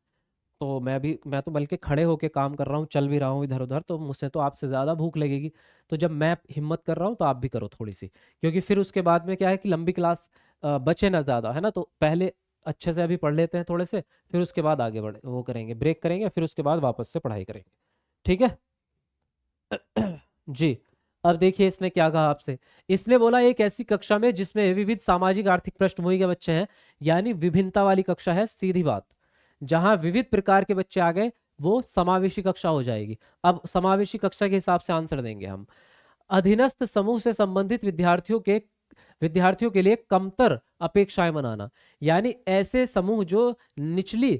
तो मैं तो बल्कि खड़े होके काम कर रहा हूँ, चल भी रहा हूँ इधर उधर, तो मुझसे तो आपसे ज़्यादा भूख लगेगी। तो जब मैं हिम्मत कर रहा हूँ तो आप भी करो थोड़ी सी, क्योंकि फिर उसके बाद में क्या है कि लंबी क्लास बचे ना ज़्यादा, है ना? तो पहले अच्छे से अभी पढ़ लेते हैं थोड़े से, फिर उसके बाद आगे बढ़े वो करेंगे, ब्रेक करेंगे, फिर उसके बाद वापस से पढ़ाई करेंगे, ठीक है? जी। अब देखिए इसने क्या कहा आपसे। इसने बोला एक ऐसी कक्षा में जिसमें विविध सामाजिक आर्थिक पृष्ठभूमि के बच्चे हैं, यानी विभिन्नता वाली कक्षा है, सीधी बात। जहां विविध प्रकार के बच्चे आ गए, वो समावेशी कक्षा हो जाएगी। अब समावेशी कक्षा के हिसाब से आंसर देंगे हम। अधीनस्थ समूह से संबंधित विद्यार्थियों के लिए कमतर अपेक्षाएं बनाना, यानी ऐसे समूह जो निचली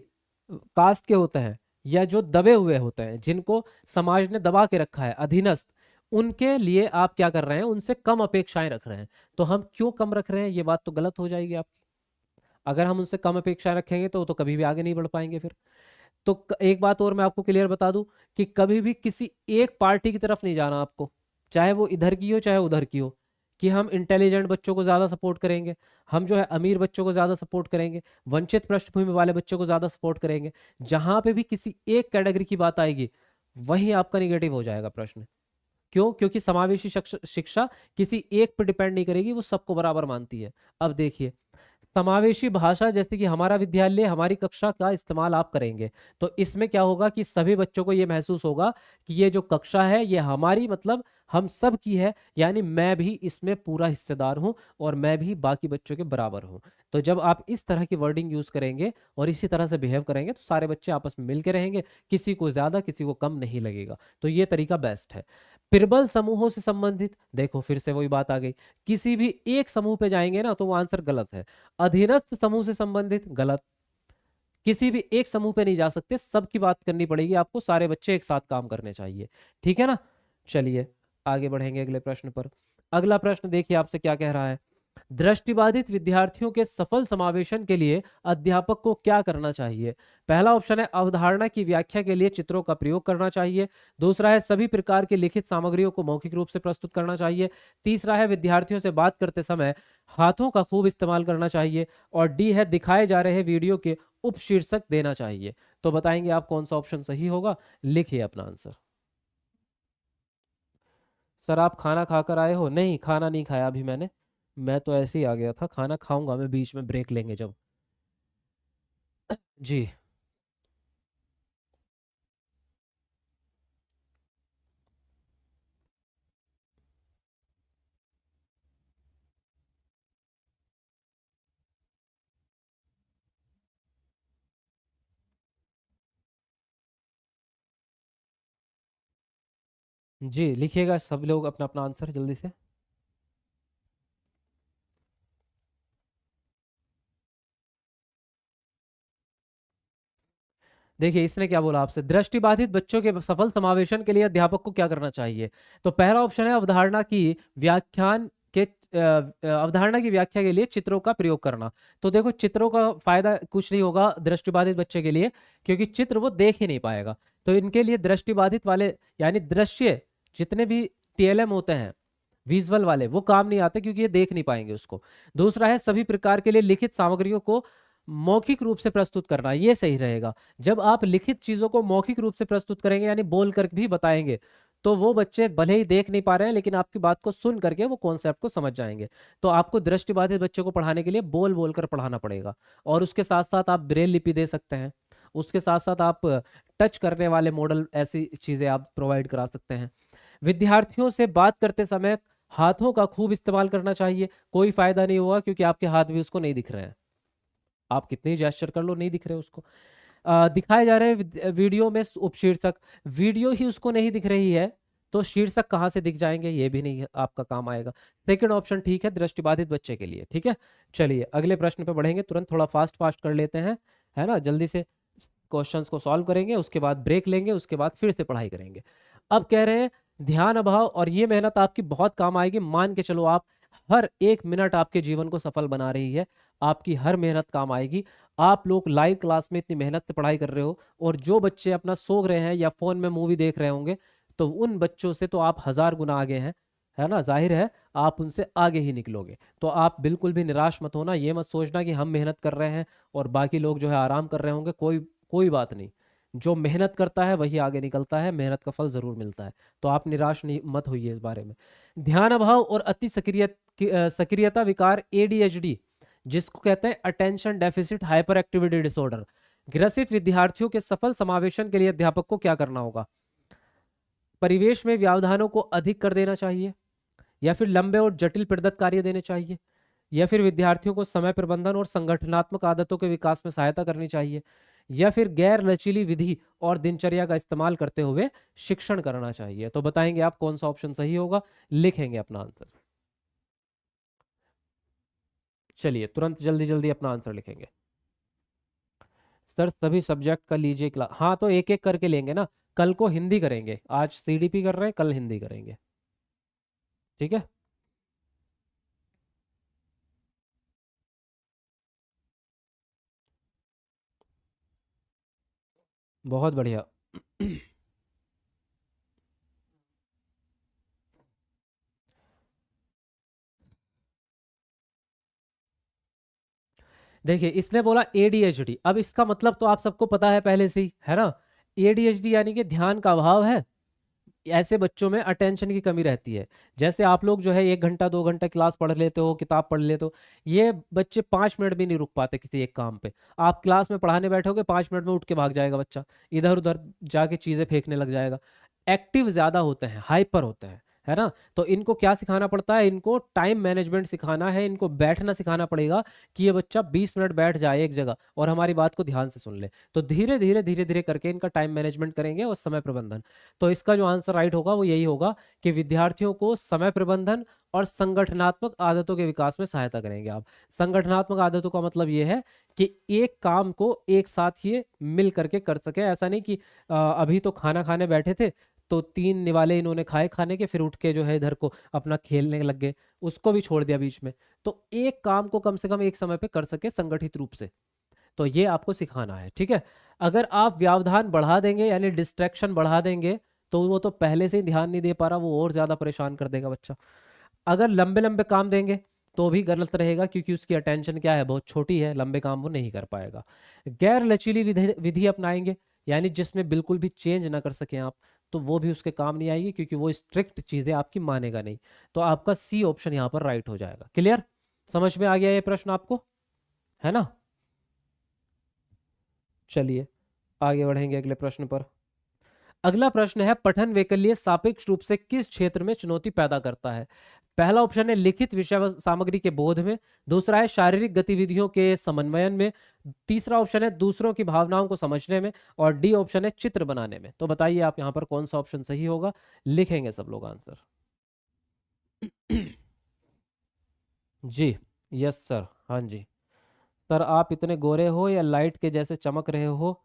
कास्ट के होते हैं, या जो दबे हुए होते हैं, जिनको समाज ने दबा के रखा है, अधीनस्थ, उनके लिए आप क्या कर रहे हैं? उनसे कम अपेक्षाएं रख रहे हैं। तो हम क्यों कम रख रहे हैं, ये बात तो गलत हो जाएगी आपकी। अगर हम उनसे कम अपेक्षाएं रखेंगे तो कभी भी आगे नहीं बढ़ पाएंगे फिर। तो एक बात और मैं आपको क्लियर बता दूं, कि कभी भी किसी एक पार्टी की तरफ नहीं जाना आपको, चाहे वो इधर की हो चाहे उधर की हो, कि हम इंटेलिजेंट बच्चों को ज्यादा सपोर्ट करेंगे, हम जो है अमीर बच्चों को ज्यादा सपोर्ट करेंगे, वंचित पृष्ठभूमि वाले बच्चों को ज्यादा सपोर्ट करेंगे। जहां पे भी किसी एक कैटेगरी की बात आएगी, वहीं आपका निगेटिव हो जाएगा प्रश्न। क्यों? क्योंकि समावेशी शिक्षा किसी एक पर डिपेंड नहीं करेगी, वो सबको बराबर मानती है। अब देखिए, समावेशी भाषा, जैसे कि हमारा विद्यालय, हमारी कक्षा का इस्तेमाल आप करेंगे, तो इसमें क्या होगा कि सभी बच्चों को ये महसूस होगा कि ये जो कक्षा है ये हमारी, मतलब हम सब की है, यानी मैं भी इसमें पूरा हिस्सेदार हूं, और मैं भी बाकी बच्चों के बराबर हूं। तो जब आप इस तरह की वर्डिंग यूज करेंगे और इसी तरह से बिहेव करेंगे, तो सारे बच्चे आपस में मिलके रहेंगे, किसी को ज्यादा किसी को कम नहीं लगेगा। तो ये तरीका बेस्ट है। प्रबल समूहों से संबंधित, देखो फिर से वही बात आ गई, किसी भी एक समूह पे जाएंगे ना तो वो आंसर गलत है। अधीनस्थ समूह से संबंधित, गलत। किसी भी एक समूह पे नहीं जा सकते, सबकी बात करनी पड़ेगी आपको, सारे बच्चे एक साथ काम करने चाहिए, ठीक है ना? चलिए आगे बढ़ेंगे अगले प्रश्न पर। अगला प्रश्न देखिए आपसे क्या कह रहा है। दृष्टिबाधित विद्यार्थियों के सफल समावेशन के लिए अध्यापक को क्या करना चाहिए? पहला ऑप्शन है अवधारणा की व्याख्या के लिए चित्रों का प्रयोग करना चाहिए। दूसरा है सभी प्रकार की लिखित सामग्रियों को मौखिक रूप से प्रस्तुत करना चाहिए। तीसरा है विद्यार्थियों से बात करते समय हाथों का खूब इस्तेमाल करना चाहिए। और डी है दिखाए जा रहे वीडियो के उपशीर्षक देना चाहिए। तो बताएंगे आप कौन सा ऑप्शन सही होगा? लिखिए अपना आंसर। सर आप खाना खाकर आए हो? नहीं, खाना नहीं खाया अभी मैंने। मैं तो ऐसे ही आ गया था, खाना खाऊंगा मैं बीच में, ब्रेक लेंगे जब। जी। जी लिखिएगा सब लोग अपना अपना आंसर जल्दी से। देखिए इसने क्या बोला आपसे, दृष्टिबाधित बच्चों के सफल समावेशन के लिए अध्यापक को क्या करना चाहिए। तो पहला ऑप्शन है अवधारणा की व्याख्या के लिए चित्रों का प्रयोग करना। तो देखो चित्रों का फायदा कुछ नहीं होगा दृष्टिबाधित बच्चे के लिए, क्योंकि चित्र वो देख ही नहीं पाएगा। तो इनके लिए दृष्टिबाधित वाले यानी दृश्य जितने भी टीएलएम होते हैं विजुअल वाले वो काम नहीं आते, क्योंकि ये देख नहीं पाएंगे उसको। दूसरा है सभी प्रकार के लिए लिखित सामग्रियों को मौखिक रूप से प्रस्तुत करना, ये सही रहेगा। जब आप लिखित चीजों को मौखिक रूप से प्रस्तुत करेंगे यानी बोल कर भी बताएंगे, तो वो बच्चे भले ही देख नहीं पा रहे हैं लेकिन आपकी बात को सुन करके वो कॉन्सेप्ट को समझ जाएंगे। तो आपको दृष्टिबाधित बच्चे को पढ़ाने के लिए बोल बोल कर पढ़ाना पड़ेगा। और उसके साथ साथ आप ब्रेल लिपि दे सकते हैं, उसके साथ साथ आप टच करने वाले मॉडल ऐसी चीजें आप प्रोवाइड करा सकते हैं। विद्यार्थियों से बात करते समय हाथों का खूब इस्तेमाल करना चाहिए। कोई फायदा नहीं होगा क्योंकि आपके हाथ भी उसको नहीं दिख रहे हैं, आप कितने ही जेस्चर कर लो नहीं दिख रहे उसको। दिखाए जा रहे हैं वीडियो में उपशीर्षक, वीडियो ही उसको नहीं दिख रही है तो शीर्षक कहाँ से दिख जाएंगे, ये भी नहीं आपका काम आएगा। सेकंड ऑप्शन ठीक है दृष्टिबाधित बच्चे के लिए। ठीक है, चलिए अगले प्रश्न पे बढ़ेंगे, तुरंत थोड़ा फास्ट फास्ट कर लेते हैं, है ना, जल्दी से क्वेश्चंस को सॉल्व करेंगे, उसके बाद ब्रेक लेंगे, उसके बाद फिर से पढ़ाई करेंगे। अब कह रहे हैं ध्यान अभाव, और ये मेहनत आपकी बहुत काम आएगी, मान के चलो आप हर एक मिनट आपके जीवन को सफल बना रही है, आपकी हर मेहनत काम आएगी। आप लोग लाइव क्लास में इतनी मेहनत से पढ़ाई कर रहे हो, और जो बच्चे अपना सो रहे हैं या फोन में मूवी देख रहे होंगे, तो उन बच्चों से तो आप 1000 गुना आगे हैं, है ना, जाहिर है आप उनसे आगे ही निकलोगे। तो आप बिल्कुल भी निराश मत होना, ये मत सोचना कि हम मेहनत कर रहे हैं और बाकी लोग जो है आराम कर रहे होंगे, कोई कोई बात नहीं। जो मेहनत करता है वही आगे निकलता है, मेहनत का फल जरूर मिलता है। तो आप निराश नहीं मत होइए इस बारे में। ध्यान अभाव और अति सक्रियता विकार एडीएचडी, जिसको कहते हैं attention deficit hyper activity disorder, ग्रसित विद्यार्थियों के सफल समावेशन के लिए अध्यापक को क्या करना होगा। परिवेश में व्यवधानों को अधिक कर देना चाहिए, या फिर लंबे और जटिल प्रदत्त कार्य देने चाहिए, या फिर विद्यार्थियों को समय प्रबंधन और संगठनात्मक आदतों के विकास में सहायता करनी चाहिए, या फिर गैर लचीली विधि और दिनचर्या का इस्तेमाल करते हुए शिक्षण करना चाहिए। तो बताएंगे आप कौन सा ऑप्शन सही होगा, लिखेंगे अपना आंसर। चलिए तुरंत जल्दी जल्दी अपना आंसर लिखेंगे। सर सभी सब्जेक्ट का लीजिए क्लास, हाँ तो एक एक करके लेंगे ना, कल को हिंदी करेंगे, आज सीडीपी कर रहे हैं कल हिंदी करेंगे। ठीक है, बहुत बढ़िया। देखिए इसने बोला एडीएचडी, अब इसका मतलब तो आप सबको पता है पहले से ही, है ना। एडीएचडी यानी कि ध्यान का अभाव है। ऐसे बच्चों में अटेंशन की कमी रहती है। जैसे आप लोग जो है 1 घंटा 2 घंटा क्लास पढ़ लेते हो, किताब पढ़ लेते हो, ये बच्चे 5 मिनट भी नहीं रुक पाते किसी एक काम पे। आप क्लास में पढ़ाने बैठोगे 5 मिनट में उठ के भाग जाएगा बच्चा, इधर उधर जाके चीजें फेंकने लग जाएगा। एक्टिव ज्यादा होते हैं, हाइपर होते हैं, है ना। तो इनको क्या सिखाना पड़ता है, इनको टाइम मैनेजमेंट सिखाना है, इनको बैठना सिखाना पड़ेगा कि ये बच्चा 20 मिनट बैठ जाए एक जगह और हमारी बात को ध्यान से सुन ले। तो धीरे धीरे करके इनका टाइम मैनेजमेंट करेंगे और समय प्रबंधन। तो इसका जो आंसर राइट होगा वो यही होगा कि विद्यार्थियों को समय प्रबंधन और संगठनात्मक आदतों के विकास में सहायता करेंगे आप। संगठनात्मक आदतों का मतलब ये है कि एक काम को एक साथ ये मिल करके कर सके। ऐसा नहीं कि अभी तो खाना खाने बैठे थे तो 3 निवाले इन्होंने खाए खाने के, फिर उठ के जो है इधर को अपना खेलने लग गए, उसको भी छोड़ दिया बीच में। तो एक काम को कम से कम एक समय पे कर सके संगठित रूप से, तो ये आपको सिखाना है। ठीक है, अगर आप व्यवधान बढ़ा देंगे यानी डिस्ट्रैक्शन बढ़ा देंगे, तो वो तो पहले से ही ध्यान नहीं दे पा रहा, वो और ज्यादा परेशान कर देगा बच्चा। अगर लंबे लंबे काम देंगे तो भी गलत रहेगा, क्योंकि उसकी अटेंशन क्या है, बहुत छोटी है, लंबे काम वो नहीं कर पाएगा। गैर लचीली विधि विधि अपनाएंगे, यानी जिसमें बिल्कुल भी चेंज ना कर सकें आप, तो वो भी उसके काम नहीं आएगी, क्योंकि वो स्ट्रिक्ट चीजें आपकी मानेगा नहीं। तो आपका सी ऑप्शन यहाँ पर राइट हो जाएगा। क्लियर, समझ में आ गया ये प्रश्न आपको, है ना। चलिए आगे बढ़ेंगे अगले प्रश्न पर। अगला प्रश्न है पठन वैकल्य सापेक्ष रूप से किस क्षेत्र में चुनौती पैदा करता है। पहला ऑप्शन है लिखित विषय सामग्री के बोध में, दूसरा है शारीरिक गतिविधियों के समन्वयन में, तीसरा ऑप्शन है दूसरों की भावनाओं को समझने में, और डी ऑप्शन है चित्र बनाने में। तो बताइए आप यहाँ पर कौन सा ऑप्शन सही होगा, लिखेंगे सब लोग आंसर। जी, यस सर, हाँ जी सर। आप इतने गोरे हो या लाइट के जैसे चमक रहे हो,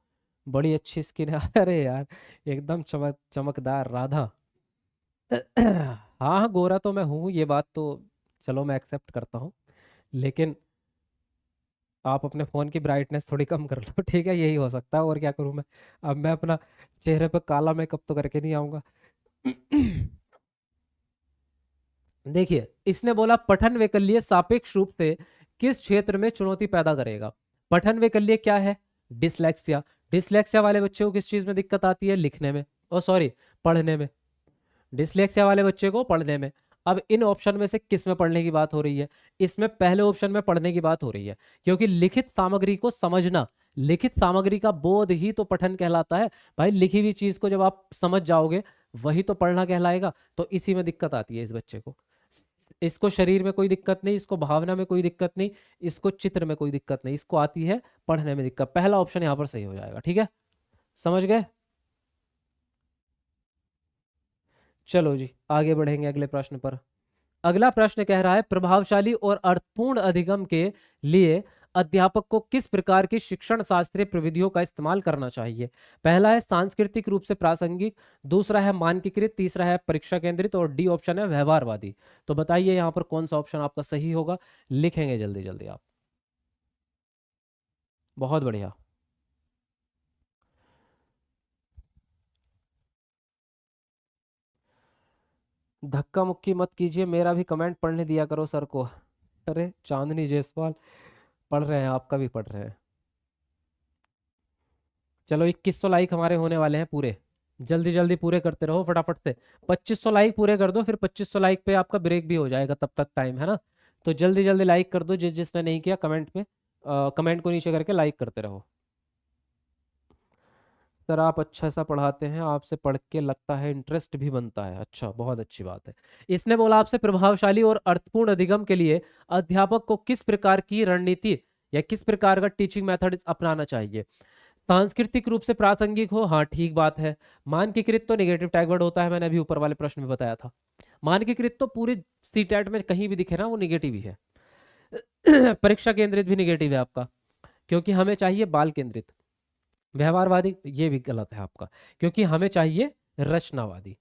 बड़ी अच्छी स्किन है। अरे यार, एकदम चमकदार राधा। हाँ हाँ, गोरा तो मैं हूँ, ये बात तो चलो मैं एक्सेप्ट करता हूँ, लेकिन आप अपने फ़ोन की ब्राइटनेस थोड़ी कम कर लो। ठीक है, यही हो सकता है, और क्या करूँ मैं। अब मैं अपना चेहरे पे काला मेकअप तो करके नहीं आऊँगा। देखिए, इसने बोला पठन वैकल्य सापेक्ष रूप से किस क्षेत्र में चुनौती पैदा करेगा। पठन वैकल्य क्या है? डिसलेक्सिया। डिसलेक्सिया वाले बच्चे को किस चीज में दिक्कत आती है? लिखने में, ओ सॉरी, पढ़ने में। डिसलेक्सिया वाले बच्चे को पढ़ने में। अब इन ऑप्शन में से किस में पढ़ने की बात हो रही है? इसमें पहले ऑप्शन में पढ़ने की बात हो रही है, क्योंकि लिखित सामग्री को समझना, लिखित सामग्री का बोध ही तो पठन कहलाता है। भाई, लिखी हुई चीज को जब आप समझ जाओगे, वही तो पढ़ना कहलाएगा। तो इसी में दिक्कत आती है इस बच्चे को। इसको शरीर में कोई दिक्कत नहीं, इसको भावना में कोई दिक्कत नहीं, इसको चित्र में कोई दिक्कत नहीं, इसको आती है पढ़ने में दिक्कत। पहला ऑप्शन यहाँ पर सही हो जाएगा। ठीक है, समझ गए? चलो जी, आगे बढ़ेंगे अगले प्रश्न पर। अगला प्रश्न कह रहा है प्रभावशाली और अर्थपूर्ण अधिगम के लिए अध्यापक को किस प्रकार की शिक्षण शास्त्रीय प्रविधियों का इस्तेमाल करना चाहिए। पहला है सांस्कृतिक रूप से प्रासंगिक, दूसरा है मानकीकृत, तीसरा है परीक्षा केंद्रित, और डी ऑप्शन है व्यवहारवादी। तो बताइए यहाँ पर कौन सा ऑप्शन आपका सही होगा, लिखेंगे जल्दी जल्दी आप। बहुत बढ़िया। धक्का मुक्की मत कीजिए, मेरा भी कमेंट पढ़ने दिया करो सर को। अरे चांदनी जायसवाल, पढ़ रहे हैं, आपका भी पढ़ रहे हैं। चलो 2100 लाइक हमारे होने वाले हैं पूरे, जल्दी जल्दी पूरे करते रहो फटाफट से। 2500 लाइक पूरे कर दो, फिर 2500 लाइक पे आपका ब्रेक भी हो जाएगा, तब तक टाइम है ना। तो जल्दी जल्दी लाइक कर दो, जिसने नहीं किया कमेंट में, कमेंट को नीचे करके लाइक करते रहो। सर आप अच्छा सा पढ़ाते हैं, आपसे पढ़ के लगता है इंटरेस्ट भी बनता है। अच्छा, बहुत अच्छी बात है। इसने बोला आपसे प्रभावशाली और अर्थपूर्ण अधिगम के लिए अध्यापक को किस प्रकार की रणनीति या किस प्रकार का टीचिंग मेथड अपनाना चाहिए। सांस्कृतिक रूप से प्रासंगिक हो, हाँ ठीक बात है। मानकीकृत तो नेगेटिव टैग वर्ड होता है, मैंने अभी ऊपर वाले प्रश्न में बताया था। मानकीकृत तो पूरे सीटेट में कहीं भी दिखे ना, वो निगेटिव ही है। परीक्षा केंद्रित भी निगेटिव है आपका, क्योंकि हमें चाहिए बाल केंद्रित। व्यवहारवादी ये भी गलत है आपका, क्योंकि हमें चाहिए रचनावादी।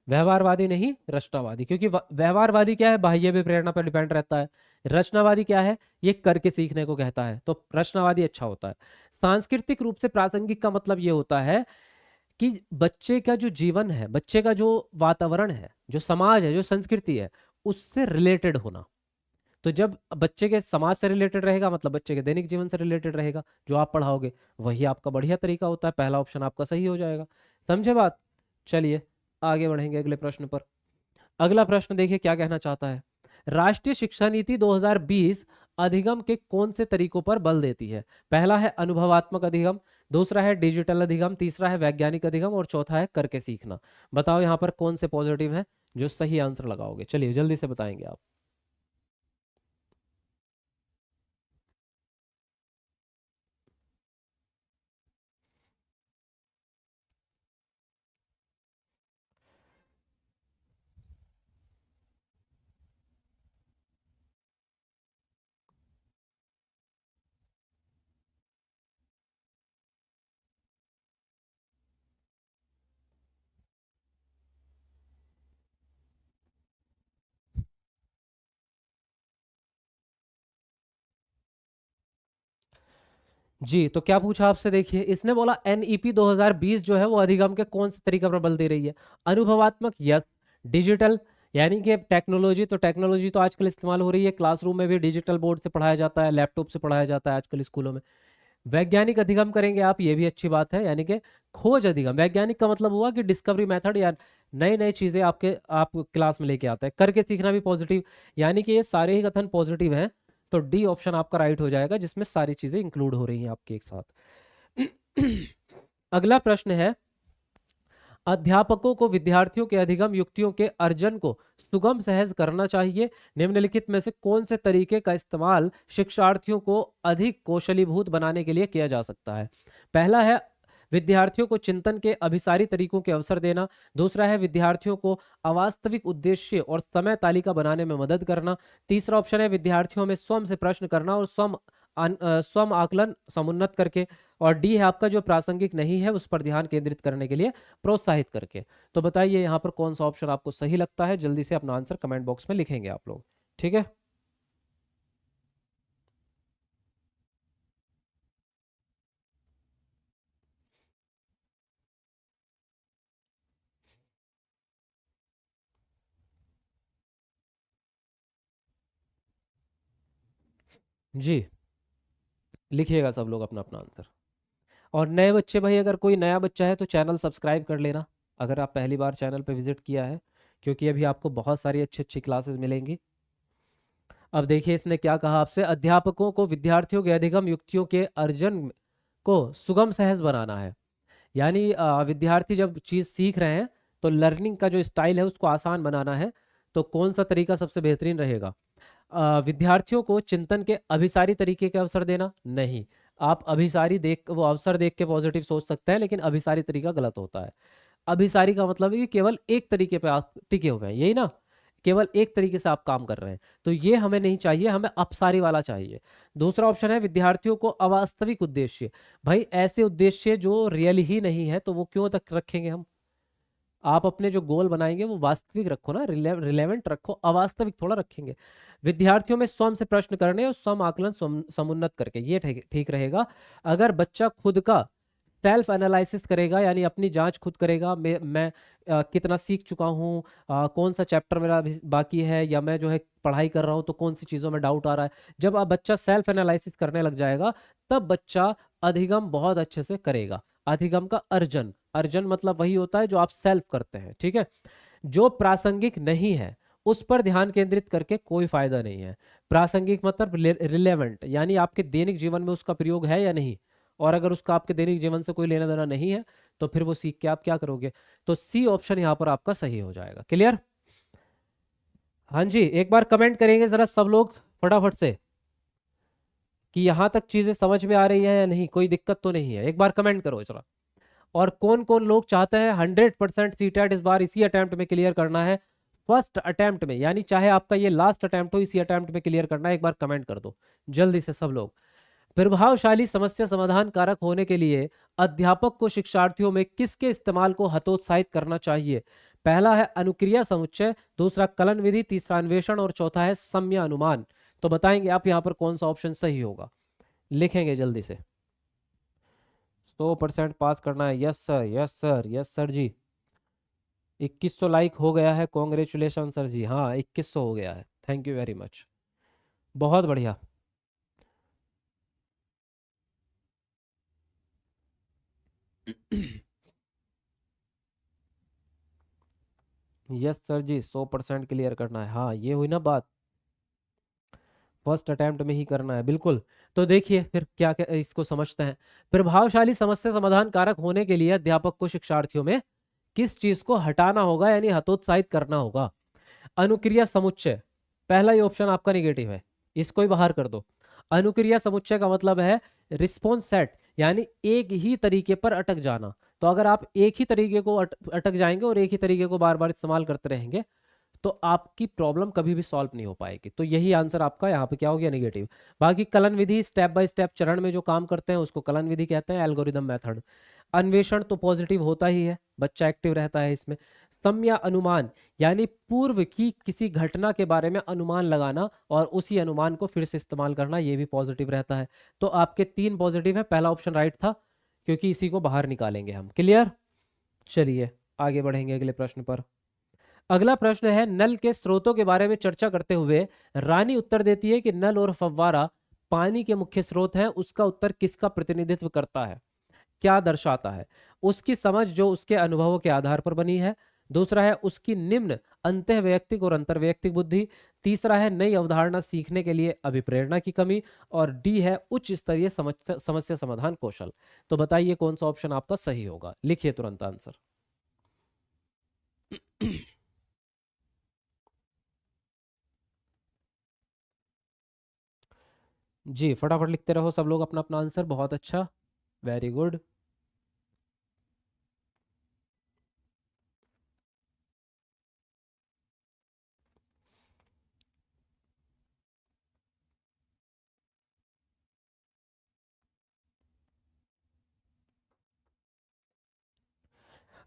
व्यवहारवादी नहीं, रचनावादी, क्योंकि व्यवहारवादी क्या है, बाह्य भी प्रेरणा पर डिपेंड रहता है। रचनावादी क्या है, ये करके सीखने को कहता है, तो रचनावादी अच्छा होता है। सांस्कृतिक रूप से प्रासंगिक का मतलब ये होता है कि बच्चे का जो जीवन है, बच्चे का जो वातावरण है, जो समाज है, जो संस्कृति है, उससे रिलेटेड होना। तो जब बच्चे के समाज से रिलेटेड रहेगा, मतलब बच्चे के दैनिक जीवन से रिलेटेड रहेगा, जो आप पढ़ाओगे, वही आपका बढ़िया तरीका होता है। पहला ऑप्शन आपका सही हो जाएगा। समझे बात? चलिए आगे बढ़ेंगे अगले प्रश्न पर। अगला प्रश्न देखिए क्या कहना चाहता है। राष्ट्रीय शिक्षा नीति 2020 अधिगम के कौन से तरीकों पर बल देती है। पहला है अनुभवात्मक अधिगम, दूसरा है डिजिटल अधिगम, तीसरा है वैज्ञानिक अधिगम, और चौथा है करके सीखना। बताओ यहाँ पर कौन से पॉजिटिव है जो सही आंसर लगाओगे। चलिए जल्दी से बताएंगे आप। जी, तो क्या पूछा आपसे, देखिए इसने बोला एनईपी 2020 जो है वो अधिगम के कौन से तरीका पर बल दे रही है। अनुभवात्मक, यस। डिजिटल, यानी कि टेक्नोलॉजी, तो टेक्नोलॉजी तो आजकल इस्तेमाल हो रही है, क्लासरूम में भी डिजिटल बोर्ड से पढ़ाया जाता है, लैपटॉप से पढ़ाया जाता है आजकल स्कूलों में। वैज्ञानिक अधिगम करेंगे आप, ये भी अच्छी बात है, यानी कि खोज अधिगम। वैज्ञानिक का मतलब हुआ कि डिस्कवरी मेथड, या नई नई चीजें आप क्लास में लेके आता है। करके सीखना भी पॉजिटिव, यानी कि ये सारे ही कथन पॉजिटिव हैं। तो डी ऑप्शन आपका राइट हो जाएगा, जिसमें सारी चीजें इंक्लूड हो रही हैं आपके एक साथ। अगला प्रश्न है, अध्यापकों को विद्यार्थियों के अधिगम युक्तियों के अर्जन को सुगम सहज करना चाहिए। निम्नलिखित में से कौन से तरीके का इस्तेमाल शिक्षार्थियों को अधिक कौशलीभूत बनाने के लिए किया जा सकता है? पहला है विद्यार्थियों को चिंतन के अभिसारी तरीकों के अवसर देना। दूसरा है विद्यार्थियों को अवास्तविक उद्देश्य और समय तालिका बनाने में मदद करना। तीसरा ऑप्शन है विद्यार्थियों में स्वयं से प्रश्न करना और स्वयं आकलन समुन्नत करके। और डी है आपका जो प्रासंगिक नहीं है उस पर ध्यान केंद्रित करने के लिए प्रोत्साहित करके। तो बताइए यहाँ पर कौन सा ऑप्शन आपको सही लगता है? जल्दी से अपना आंसर कमेंट बॉक्स में लिखेंगे आप लोग, ठीक है। जी, लिखिएगा सब लोग अपना अपना आंसर। और नए बच्चे भाई, अगर कोई नया बच्चा है तो चैनल सब्सक्राइब कर लेना, अगर आप पहली बार चैनल पे विजिट किया है, क्योंकि अभी आपको बहुत सारी अच्छी अच्छी क्लासेस मिलेंगी। अब देखिए इसने क्या कहा आपसे, अध्यापकों को विद्यार्थियों के अधिगम युक्तियों के अर्जन को सुगम सहज बनाना है। यानी विद्यार्थी जब चीज़ सीख रहे हैं तो लर्निंग का जो स्टाइल है उसको आसान बनाना है। तो कौन सा तरीका सबसे बेहतरीन रहेगा? विद्यार्थियों को चिंतन के अभिसारी तरीके के अवसर देना? नहीं, आप अभिसारी देख वो अवसर देख के पॉजिटिव सोच सकते हैं, लेकिन अभिसारी तरीका गलत होता है। अभिसारी का मतलब है कि केवल एक तरीके पे आप टिके हुए हैं, यही ना, केवल एक तरीके से आप काम कर रहे हैं। तो ये हमें नहीं चाहिए, हमें अपसारी वाला चाहिए। दूसरा ऑप्शन है विद्यार्थियों को अवास्तविक उद्देश्य। भाई ऐसे उद्देश्य जो रियल ही नहीं है तो वो क्यों तक रखेंगे हम? आप अपने जो गोल बनाएंगे वो वास्तविक रखो ना, रिलेवेंट रखो, अवास्तविक थोड़ा रखेंगे। विद्यार्थियों में स्वयं से प्रश्न करने और स्वयं आकलन समुन्नत करके, ये ठीक ठीक रहेगा। अगर बच्चा खुद का सेल्फ एनालिसिस करेगा, यानी अपनी जांच खुद करेगा, मैं कितना सीख चुका हूँ, कौन सा चैप्टर मेरा अभी बाकी है, या मैं जो है पढ़ाई कर रहा हूँ तो कौन सी चीज़ों में डाउट आ रहा है, जब आप बच्चा सेल्फ एनालिसिस करने लग जाएगा तब बच्चा अधिगम बहुत अच्छे से करेगा। अधिगम का अर्जन, अर्जन मतलब वही होता है जो आप सेल्फ करते हैं, ठीक है। जो प्रासंगिक नहीं है उस पर ध्यान केंद्रित करके कोई फायदा नहीं है। प्रासंगिक मतलब रिलेवेंट, यानी आपके दैनिक जीवन में उसका प्रयोग है या नहीं, और अगर उसका आपके दैनिक जीवन से कोई लेना देना नहीं है तो फिर वो सीख के आप क्या करोगे? तो सी ऑप्शन यहाँ पर आपका सही हो जाएगा। क्लियर? हाँ जी, एक बार कमेंट करेंगे जरा सब लोग फटाफट से कि यहाँ तक चीजें समझ में आ रही है या नहीं, कोई दिक्कत तो नहीं है, एक बार कमेंट करो जरा। और कौन कौन लोग चाहते हैं 100% सीटेट इस बार इसी अटेम्प्ट में क्लियर करना है, फर्स्ट अटेम्प्ट में, यानी चाहे आपका ये लास्ट अटेम्प्ट हो इसी अटेम्प्ट में क्लियर करना है? एक बार कमेंट कर दो जल्दी से सब लोग। प्रभावशाली समस्या समाधान कारक होने के लिए अध्यापक को शिक्षार्थियों में किसके इस्तेमाल को हतोत्साहित करना चाहिए? पहला है अनुक्रिया समुच्चय, दूसरा कलन विधि, तीसरा अन्वेषण और चौथा है सम्य अनुमान। तो बताएंगे आप यहाँ पर कौन सा ऑप्शन सही होगा? लिखेंगे जल्दी से। 100% पास करना है। Yes sir, yes sir, yes sir जी। 2100 लाइक हो गया है, कॉन्ग्रेचुलेशन सर जी। हाँ 2100 हो गया है, थैंक यू वेरी मच, बहुत बढ़िया। यस सर जी, 100% क्लियर करना है। हाँ ये हुई ना बात, फर्स्ट अटेम्प्ट में ही करना है, बिल्कुल। तो देखिए फिर क्या, क्या इसको समझते हैं। प्रभावशाली समस्या समाधान कारक होने के लिए अध्यापक को शिक्षार्थियों में किस चीज को हटाना होगा, यानी हतोत्साहित करना होगा? अनुक्रिया समुच्चय, पहला ही ऑप्शन आपका निगेटिव है, इसको ही बाहर कर दो। अनुक्रिया समुच्चय का मतलब है रिस्पॉन्स सेट, यानी एक ही तरीके पर अटक जाना। तो अगर आप एक ही तरीके को अटक जाएंगे और एक ही तरीके को बार बार इस्तेमाल करते रहेंगे तो आपकी प्रॉब्लम कभी भी सॉल्व नहीं हो पाएगी। तो यही आंसर आपका यहाँ पे क्या हो गया? नेगेटिव। बाकी kiln Vidhi step by step चरण में जो काम करते हैं उसको कलन विधि कहते हैं, एल्गोरिदम मेथड। अन्वेषण तो पॉजिटिव होता ही है, बच्चा एक्टिव रहता है इसमें। सम्य अनुमान, यानी पूर्व की किसी घटना के बारे में अनुमान लगाना और उसी अनुमान को फिर से इस्तेमाल करना, ये भी पॉजिटिव रहता है। तो आपके 3 पॉजिटिव है, पहला ऑप्शन राइट था, क्योंकि इसी को बाहर निकालेंगे हम। क्लियर? चलिए आगे बढ़ेंगे अगले प्रश्न पर। अगला प्रश्न है, नल के स्रोतों के बारे में चर्चा करते हुए रानी उत्तर देती है कि नल और फव्वारा पानी के मुख्य स्रोत हैं। उसका उत्तर किसका प्रतिनिधित्व करता है, क्या दर्शाता है? उसकी समझ जो उसके अनुभवों के आधार पर बनी है। दूसरा है उसकी निम्न अंतःवैयक्तिक और अंतर्वैयक्तिक बुद्धि। तीसरा है नई अवधारणा सीखने के लिए अभिप्रेरणा की कमी। और डी है उच्च स्तरीय समस्या समाधान कौशल। तो बताइए कौन सा ऑप्शन आपका सही होगा? लिखिए तुरंत आंसर। जी फटाफट लिखते रहो सब लोग अपना अपना आंसर, बहुत अच्छा, वेरी गुड।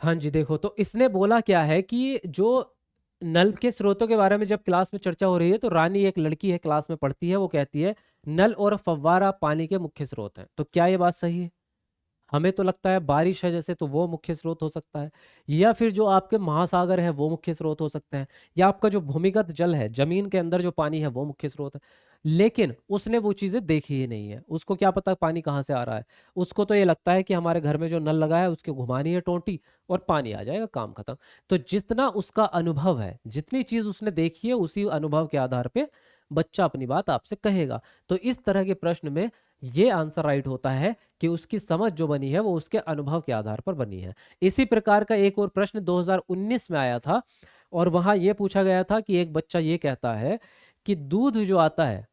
हाँ जी देखो, तो इसने बोला क्या है कि जो नल के स्रोतों के बारे में जब क्लास में चर्चा हो रही है, तो रानी एक लड़की है, क्लास में पढ़ती है, वो कहती है नल और फव्वारा पानी के मुख्य स्रोत हैं। तो क्या ये बात सही है? हमें तो लगता है बारिश है जैसे, तो वो मुख्य स्रोत हो सकता है, या फिर जो आपके महासागर है वो मुख्य स्रोत हो सकते हैं, या आपका जो भूमिगत जल है, जमीन के अंदर जो पानी है वो मुख्य स्रोत है। लेकिन उसने वो चीजें देखी ही नहीं है, उसको क्या पता पानी कहाँ से आ रहा है। उसको तो ये लगता है कि हमारे घर में जो नल लगा है उसकी घुमानी है टोंटी और पानी आ जाएगा, काम खत्म। तो जितना उसका अनुभव है, जितनी चीज उसने देखी है, उसी अनुभव के आधार पे बच्चा अपनी बात आपसे कहेगा। तो इस तरह के प्रश्न में ये आंसर राइट होता है कि उसकी समझ जो बनी है वो उसके अनुभव के आधार पर बनी है। इसी प्रकार का एक और प्रश्न 2019 में आया था, और वहां ये पूछा गया था कि एक बच्चा ये कहता है कि दूध जो आता है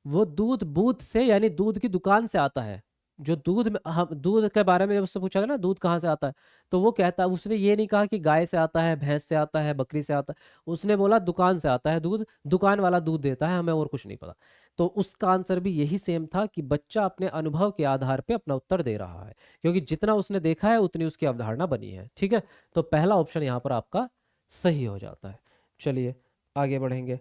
वो दूध बूथ से, यानी दूध की दुकान से आता है। जो दूध में हम दूध के बारे में जब उससे पूछा गया ना दूध कहाँ से आता है, तो वो कहता है, उसने ये नहीं कहा कि गाय से आता है, भैंस से आता है, बकरी से आता है, उसने बोला दुकान से आता है दूध, दुकान वाला दूध देता है, हमें और कुछ नहीं पता। तो उसका आंसर भी यही सेम था कि बच्चा अपने अनुभव के आधार पे अपना उत्तर दे रहा है, क्योंकि जितना उसने देखा है उतनी उसकी अवधारणा बनी है। ठीक है, तो पहला ऑप्शन यहाँ पर आपका सही हो जाता है। चलिए आगे बढ़ेंगे।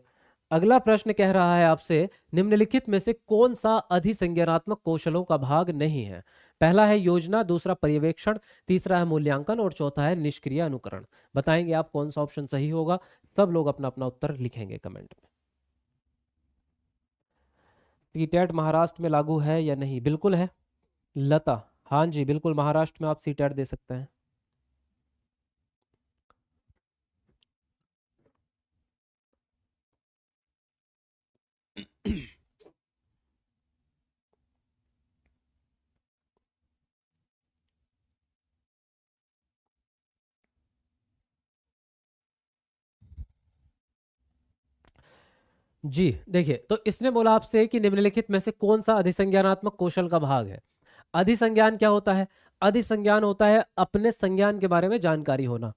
अगला प्रश्न कह रहा है आपसे, निम्नलिखित में से कौन सा अधिसंज्ञानात्मक कौशलों का भाग नहीं है? पहला है योजना, दूसरा पर्यवेक्षण, तीसरा है मूल्यांकन और चौथा है निष्क्रिय अनुकरण। बताएंगे आप कौन सा ऑप्शन सही होगा? सब लोग अपना अपना उत्तर लिखेंगे कमेंट में। सीटेट महाराष्ट्र में लागू है या नहीं? बिल्कुल है। लता, हाँ जी बिल्कुल, महाराष्ट्र में आप सीटेट दे सकते हैं। जी देखिए, तो इसने बोला आपसे कि निम्नलिखित में से कौन सा अधिसंज्ञानात्मक कौशल का भाग है। अधिसंज्ञान क्या होता है? अधिसंज्ञान होता है अपने संज्ञान के बारे में जानकारी होना।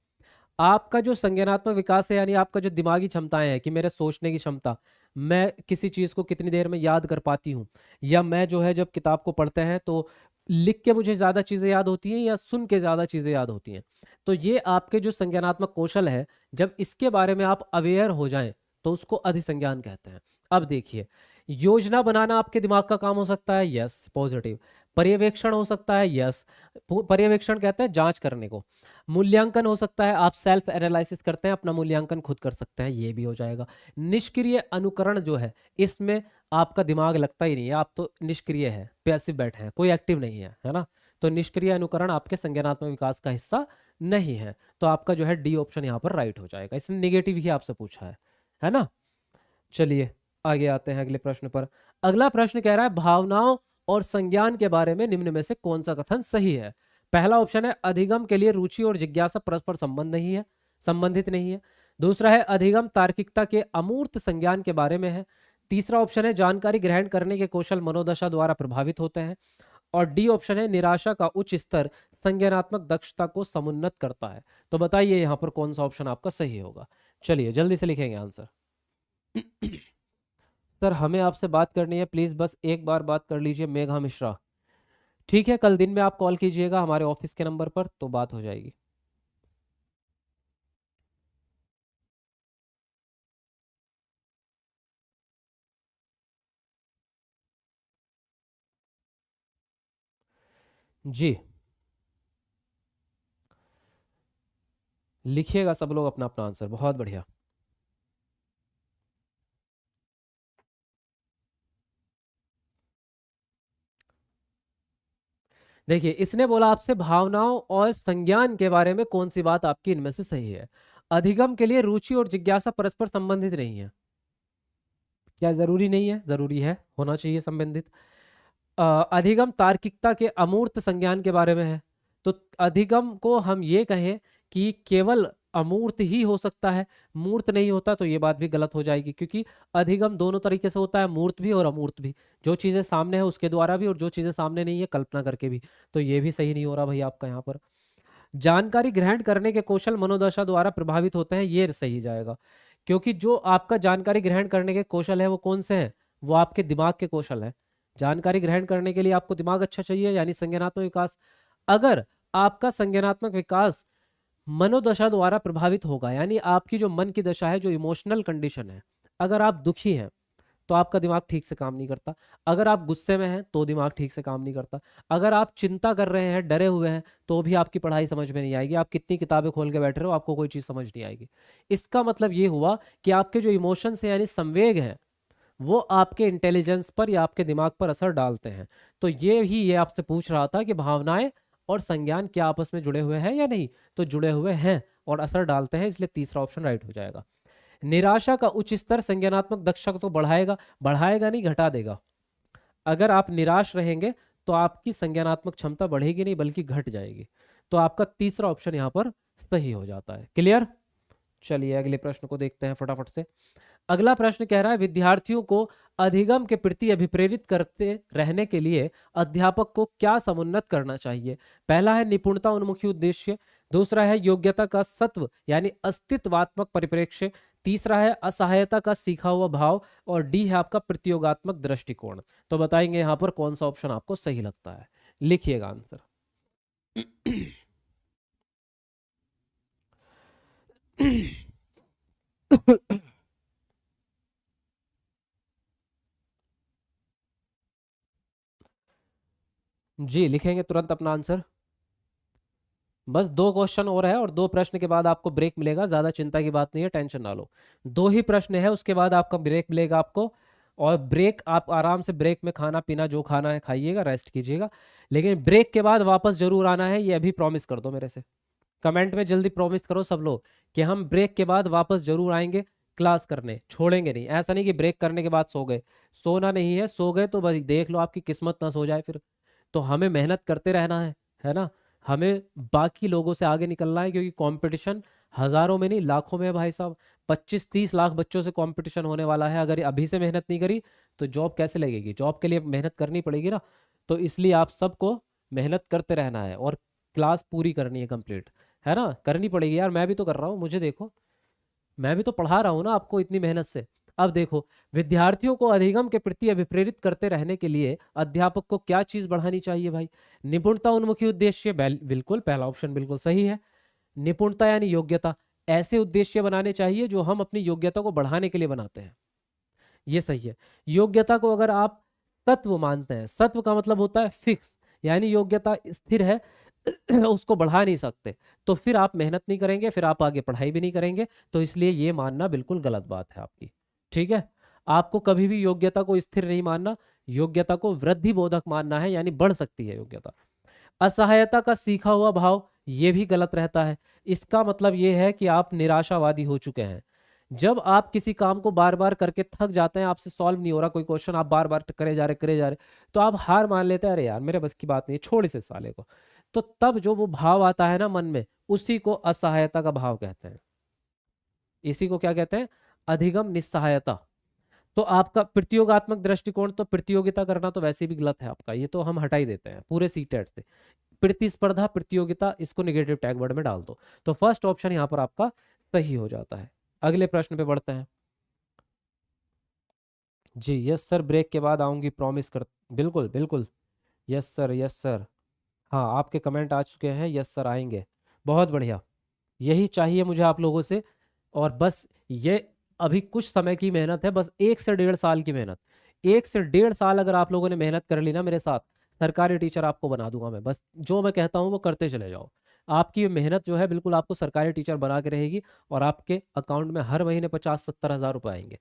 आपका जो संज्ञानात्मक विकास है, यानी आपका जो दिमागी क्षमताएं हैं, कि मेरे सोचने की क्षमता, मैं किसी चीज को कितनी देर में याद कर पाती हूँ, या मैं जो है जब किताब को पढ़ते हैं तो लिख के मुझे ज्यादा चीजें याद होती हैं या सुन के ज्यादा चीजें याद होती हैं। तो ये आपके जो संज्ञानात्मक कौशल है, जब इसके बारे में आप अवेयर हो जाएं तो उसको अधिसंज्ञान कहते हैं। अब देखिए, योजना बनाना आपके दिमाग का काम हो सकता है, यस पॉजिटिव। पर्यवेक्षण हो सकता है, यस, पर्यवेक्षण कहते हैं जांच करने को। मूल्यांकन हो सकता है, आप सेल्फ एनालिसिस करते हैं, अपना मूल्यांकन खुद कर सकते हैं, ये भी हो जाएगा। निष्क्रिय अनुकरण जो है, इसमें आपका दिमाग लगता ही नहीं है, आप तो निष्क्रिय है, पैसिव बैठे हैं, कोई एक्टिव नहीं है ना। तो निष्क्रिय अनुकरण आपके संज्ञानात्मक विकास का हिस्सा नहीं है। तो आपका जो है डी ऑप्शन यहाँ पर राइट हो जाएगा, इसने निगेटिव ही आपसे पूछा है ना। चलिए आगे आते हैं अगले प्रश्न पर। अगला प्रश्न कह रहा है भावनाओं और संज्ञान के बारे में निम्न में से कौन सा कथन सही है? पहला ऑप्शन है अधिगम के लिए रुचि और जिज्ञासा परस्पर संबंध नहीं है, संबंधित नहीं है। दूसरा है अधिगम तार्किकता के अमूर्त संज्ञान के बारे में है। तीसरा ऑप्शन है जानकारी ग्रहण करने के कौशल मनोदशा द्वारा प्रभावित होते हैं। और डी ऑप्शन है निराशा का उच्च स्तर संज्ञानात्मक दक्षता को समुन्नत करता है। तो बताइए यहाँ पर कौन सा ऑप्शन आपका सही होगा? चलिए जल्दी से लिखेंगे आंसर। सर हमें आपसे बात करनी है, प्लीज बस एक बार बात कर लीजिए मेघा मिश्रा। ठीक है, कल दिन में आप कॉल कीजिएगा हमारे ऑफिस के नंबर पर, तो बात हो जाएगी। जी लिखिएगा सब लोग अपना अपना आंसर, बहुत बढ़िया। देखिए इसने बोला आपसे भावनाओं और संज्ञान के बारे में कौन सी बात आपकी इनमें से सही है। अधिगम के लिए रुचि और जिज्ञासा परस्पर संबंधित नहीं है। क्या जरूरी नहीं है? जरूरी है, होना चाहिए संबंधित। अधिगम तार्किकता के अमूर्त संज्ञान के बारे में है। तो अधिगम को हम ये कहें कि केवल अमूर्त ही हो सकता है, मूर्त नहीं होता, तो ये बात भी गलत हो जाएगी, क्योंकि अधिगम दोनों तरीके से होता है, मूर्त भी और अमूर्त भी, जो चीजें सामने है उसके द्वारा भी और जो चीजें सामने नहीं है कल्पना करके भी। तो ये भी सही नहीं हो रहा भाई आपका यहाँ पर। जानकारी ग्रहण करने के कौशल मनोदशा द्वारा प्रभावित होते हैं, ये सही जाएगा, क्योंकि जो आपका जानकारी ग्रहण करने के कौशल है वो कौन से हैं, वो आपके दिमाग के कौशल है। जानकारी ग्रहण करने के लिए आपको दिमाग अच्छा चाहिए, यानी संज्ञानात्मक विकास। अगर आपका संज्ञानात्मक विकास मनोदशा द्वारा प्रभावित होगा, यानी आपकी जो मन की दशा है, जो इमोशनल कंडीशन है, अगर आप दुखी हैं तो आपका दिमाग ठीक से काम नहीं करता, अगर आप गुस्से में हैं तो दिमाग ठीक से काम नहीं करता, अगर आप चिंता कर रहे हैं, डरे हुए हैं, तो भी आपकी पढ़ाई समझ में नहीं आएगी, आप कितनी किताबें खोल के बैठे रहो आपको कोई चीज समझ नहीं आएगी। इसका मतलब ये हुआ कि आपके जो इमोशंस हैं यानी संवेग हैं, वो आपके इंटेलिजेंस पर या आपके दिमाग पर असर डालते हैं। तो ये आपसे पूछ रहा था कि भावनाएं और संज्ञान क्या आपस में जुड़े हुए हैं या नहीं, तो जुड़े हुए हैं और असर डालते हैं, इसलिए तीसरा ऑप्शन राइट हो जाएगा। निराशा का उच्च स्तर संज्ञानात्मक दक्षता तो बढ़ाएगा, बढ़ाएगा नहीं घटा देगा। अगर आप निराश रहेंगे तो आपकी संज्ञानात्मक क्षमता बढ़ेगी नहीं बल्कि घट जाएगी। तो आपका तीसरा ऑप्शन यहाँ पर सही हो जाता है। क्लियर? चलिए अगले प्रश्न को देखते हैं फटाफट से। अगला प्रश्न कह रहा है विद्यार्थियों को अधिगम के प्रति अभिप्रेरित करते रहने के लिए अध्यापक को क्या समुन्नत करना चाहिए। पहला है निपुणता उन्मुखी उद्देश्य, दूसरा है योग्यता का सत्व यानी अस्तित्वात्मक परिप्रेक्ष्य, तीसरा है असहायता का सीखा हुआ भाव, और डी है आपका प्रतियोगात्मक दृष्टिकोण। तो बताएंगे यहाँ पर कौन सा ऑप्शन आपको सही लगता है, लिखिएगा आंसर। जी लिखेंगे तुरंत अपना आंसर। बस दो क्वेश्चन और है और दो प्रश्न के बाद आपको ब्रेक मिलेगा, ज्यादा चिंता की बात नहीं है, टेंशन ना लो। दो ही प्रश्न है, उसके बाद आपका ब्रेक मिलेगा आपको। और ब्रेक आप आराम से ब्रेक में खाना पीना जो खाना है खाइएगा, रेस्ट कीजिएगा, लेकिन ब्रेक के बाद वापस जरूर आना है, ये अभी प्रॉमिस कर दो मेरे से। कमेंट में जल्दी प्रॉमिस करो सब लोग कि हम ब्रेक के बाद वापस जरूर आएंगे क्लास करने, छोड़ेंगे नहीं। ऐसा नहीं कि ब्रेक करने के बाद सो गए, सोना नहीं है, सो गए तो बस देख लो आपकी किस्मत ना सो जाए फिर। तो हमें मेहनत करते रहना है ना। हमें बाकी लोगों से आगे निकलना है, क्योंकि कंपटीशन हजारों में नहीं लाखों में है भाई साहब। 25-30 लाख बच्चों से कंपटीशन होने वाला है, अगर अभी से मेहनत नहीं करी तो जॉब कैसे लगेगी, जॉब के लिए मेहनत करनी पड़ेगी ना। तो इसलिए आप सबको मेहनत करते रहना है और क्लास पूरी करनी है कंप्लीट, है ना, करनी पड़ेगी यार। मैं भी तो कर रहा हूँ, मुझे देखो, मैं भी तो पढ़ा रहा हूँ ना आपको इतनी मेहनत से। अब देखो, विद्यार्थियों को अधिगम के प्रति अभिप्रेरित करते रहने के लिए अध्यापक को क्या चीज बढ़ानी चाहिए भाई। निपुणता उन्मुखी उद्देश्य, बिल्कुल पहला ऑप्शन बिल्कुल सही है। निपुणता यानी योग्यता, ऐसे उद्देश्य बनाने चाहिए जो हम अपनी योग्यता को बढ़ाने के लिए बनाते हैं, ये सही है। योग्यता को अगर आप तत्व मानते हैं, सत्व का मतलब होता है फिक्स, यानी योग्यता स्थिर है, उसको बढ़ा नहीं सकते, तो फिर आप मेहनत नहीं करेंगे, फिर आप आगे पढ़ाई भी नहीं करेंगे। तो इसलिए ये मानना बिल्कुल गलत बात है आपकी। ठीक है, आपको कभी भी योग्यता को स्थिर नहीं मानना, योग्यता को वृद्धि बोधक मानना है, यानी बढ़ सकती है योग्यता। असहायता का सीखा हुआ भाव, ये भी गलत रहता है। इसका मतलब ये है कि आप निराशावादी हो चुके हैं। जब आप किसी काम को बार बार करके थक जाते हैं, आपसे सॉल्व नहीं हो रहा कोई क्वेश्चन, आप बार बार करे जा रहे, तो आप हार मान लेते हैं, अरे यार मेरे बस की बात नहीं है, छोड़ इसे साले को। तो तब जो वो भाव आता है ना मन में, उसी को असहायता का भाव कहते हैं। इसी को क्या कहते हैं, अधिगम निस्सहायता। तो आपका प्रतियोगात्मक दृष्टिकोण, तो प्रतियोगिता करना तो वैसे भी गलत है आपका, ये तो हम हटा ही देते हैं पूरे सीटेट से। प्रतिस्पर्धा प्रतियोगिता, इसको नेगेटिव टैग वर्ड में डाल दो। तो फर्स्ट ऑप्शन यहाँ पर आपका सही हो जाता है। अगले प्रश्न पे बढ़ते हैं। जी यस सर, ब्रेक के बाद आऊंगी प्रॉमिस कर, बिल्कुल बिल्कुल। Yes sir, yes sir. हाँ आपके कमेंट आ चुके हैं, यस सर आएंगे। बहुत बढ़िया, यही चाहिए मुझे आप लोगों से। और बस ये अभी कुछ समय की मेहनत है, बस 1 से 1.5 साल की मेहनत। 1 से 1.5 साल अगर आप लोगों ने मेहनत कर ली ना मेरे साथ, सरकारी टीचर आपको बना दूंगा मैं। बस जो मैं कहता हूँ वो करते चले जाओ, आपकी मेहनत जो है बिल्कुल आपको सरकारी टीचर बना के रहेगी, और आपके अकाउंट में हर महीने 50-70 हज़ार रुपए आएंगे।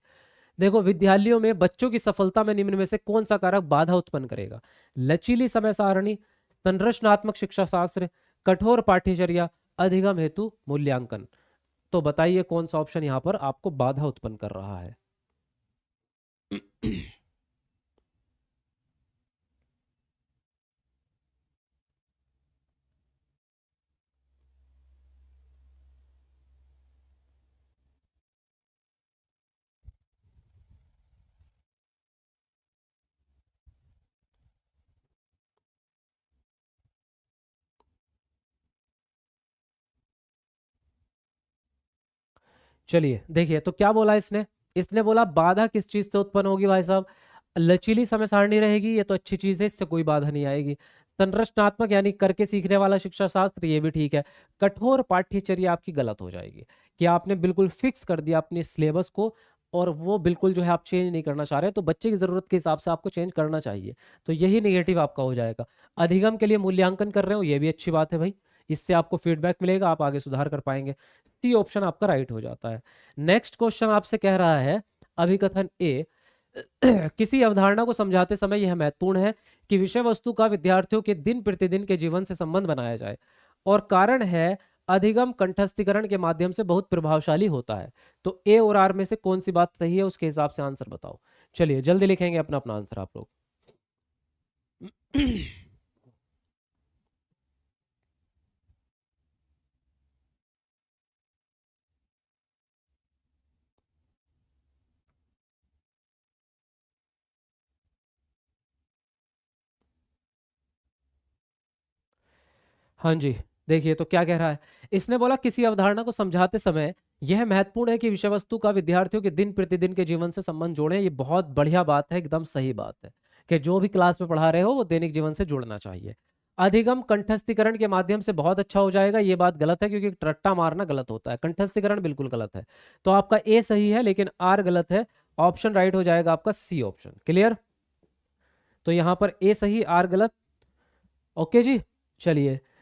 देखो, विद्यालयों में बच्चों की सफलता में निम्न में से कौन सा कारक बाधा उत्पन्न करेगा। लचीली समय सारणी, संरचनात्मक शिक्षा शास्त्र, कठोर पाठ्यचर्या, अधिगम हेतु मूल्यांकन। तो बताइए कौन सा ऑप्शन यहाँ पर आपको बाधा उत्पन्न कर रहा है। चलिए देखिए, तो क्या बोला इसने, इसने बोला बाधा किस चीज से उत्पन्न होगी भाई साहब, लचीली समय सारणी रहेगी, ये तो अच्छी चीज है, इससे कोई बाधा नहीं आएगी। संरचनात्मक यानी करके सीखने वाला शिक्षा शास्त्र, ये भी ठीक है। कठोर पाठ्यचर्या आपकी गलत हो जाएगी, कि आपने बिल्कुल फिक्स कर दिया अपने सिलेबस को, और वो बिल्कुल जो है आप चेंज नहीं करना चाह रहे, तो बच्चे की जरूरत के हिसाब से आपको चेंज करना चाहिए, तो यही नेगेटिव आपका हो जाएगा। अधिगम के लिए मूल्यांकन कर रहे हो, ये भी अच्छी बात है भाई, इससे आपको फीडबैक मिलेगा, आप आगे सुधार कर पाएंगे। सी ऑप्शन आपका राइट हो जाता है। नेक्स्ट क्वेश्चन आपसे कह रहा है अभिकथन ए, किसी अवधारणा को समझाते समय यह महत्वपूर्ण है कि विषय वस्तु का विद्यार्थियों के दिन प्रतिदिन के जीवन से संबंध बनाया जाए, और कारण है अधिगम कंठस्थीकरण के माध्यम से बहुत प्रभावशाली होता है। तो ए और आर में से कौन सी बात सही है, उसके हिसाब से आंसर बताओ। चलिए जल्दी लिखेंगे अपना अपना आंसर आप लोग। हाँ जी, देखिए तो क्या कह रहा है, इसने बोला किसी अवधारणा को समझाते समय यह महत्वपूर्ण है कि विषय वस्तु का विद्यार्थियों के दिन प्रतिदिन के जीवन से संबंध जोड़ें। ये बहुत बढ़िया बात है, एकदम सही बात है, कि जो भी क्लास में पढ़ा रहे हो वो दैनिक जीवन से जुड़ना चाहिए। अधिगम कंठस्थीकरण के माध्यम से बहुत अच्छा हो जाएगा, ये बात गलत है, क्योंकि रट्टा मारना गलत होता है, कंठस्थीकरण बिल्कुल गलत है। तो आपका ए सही है, लेकिन आर गलत है। ऑप्शन राइट हो जाएगा आपका सी ऑप्शन। क्लियर? तो यहां पर ए सही, आर गलत। ओके जी, चलिए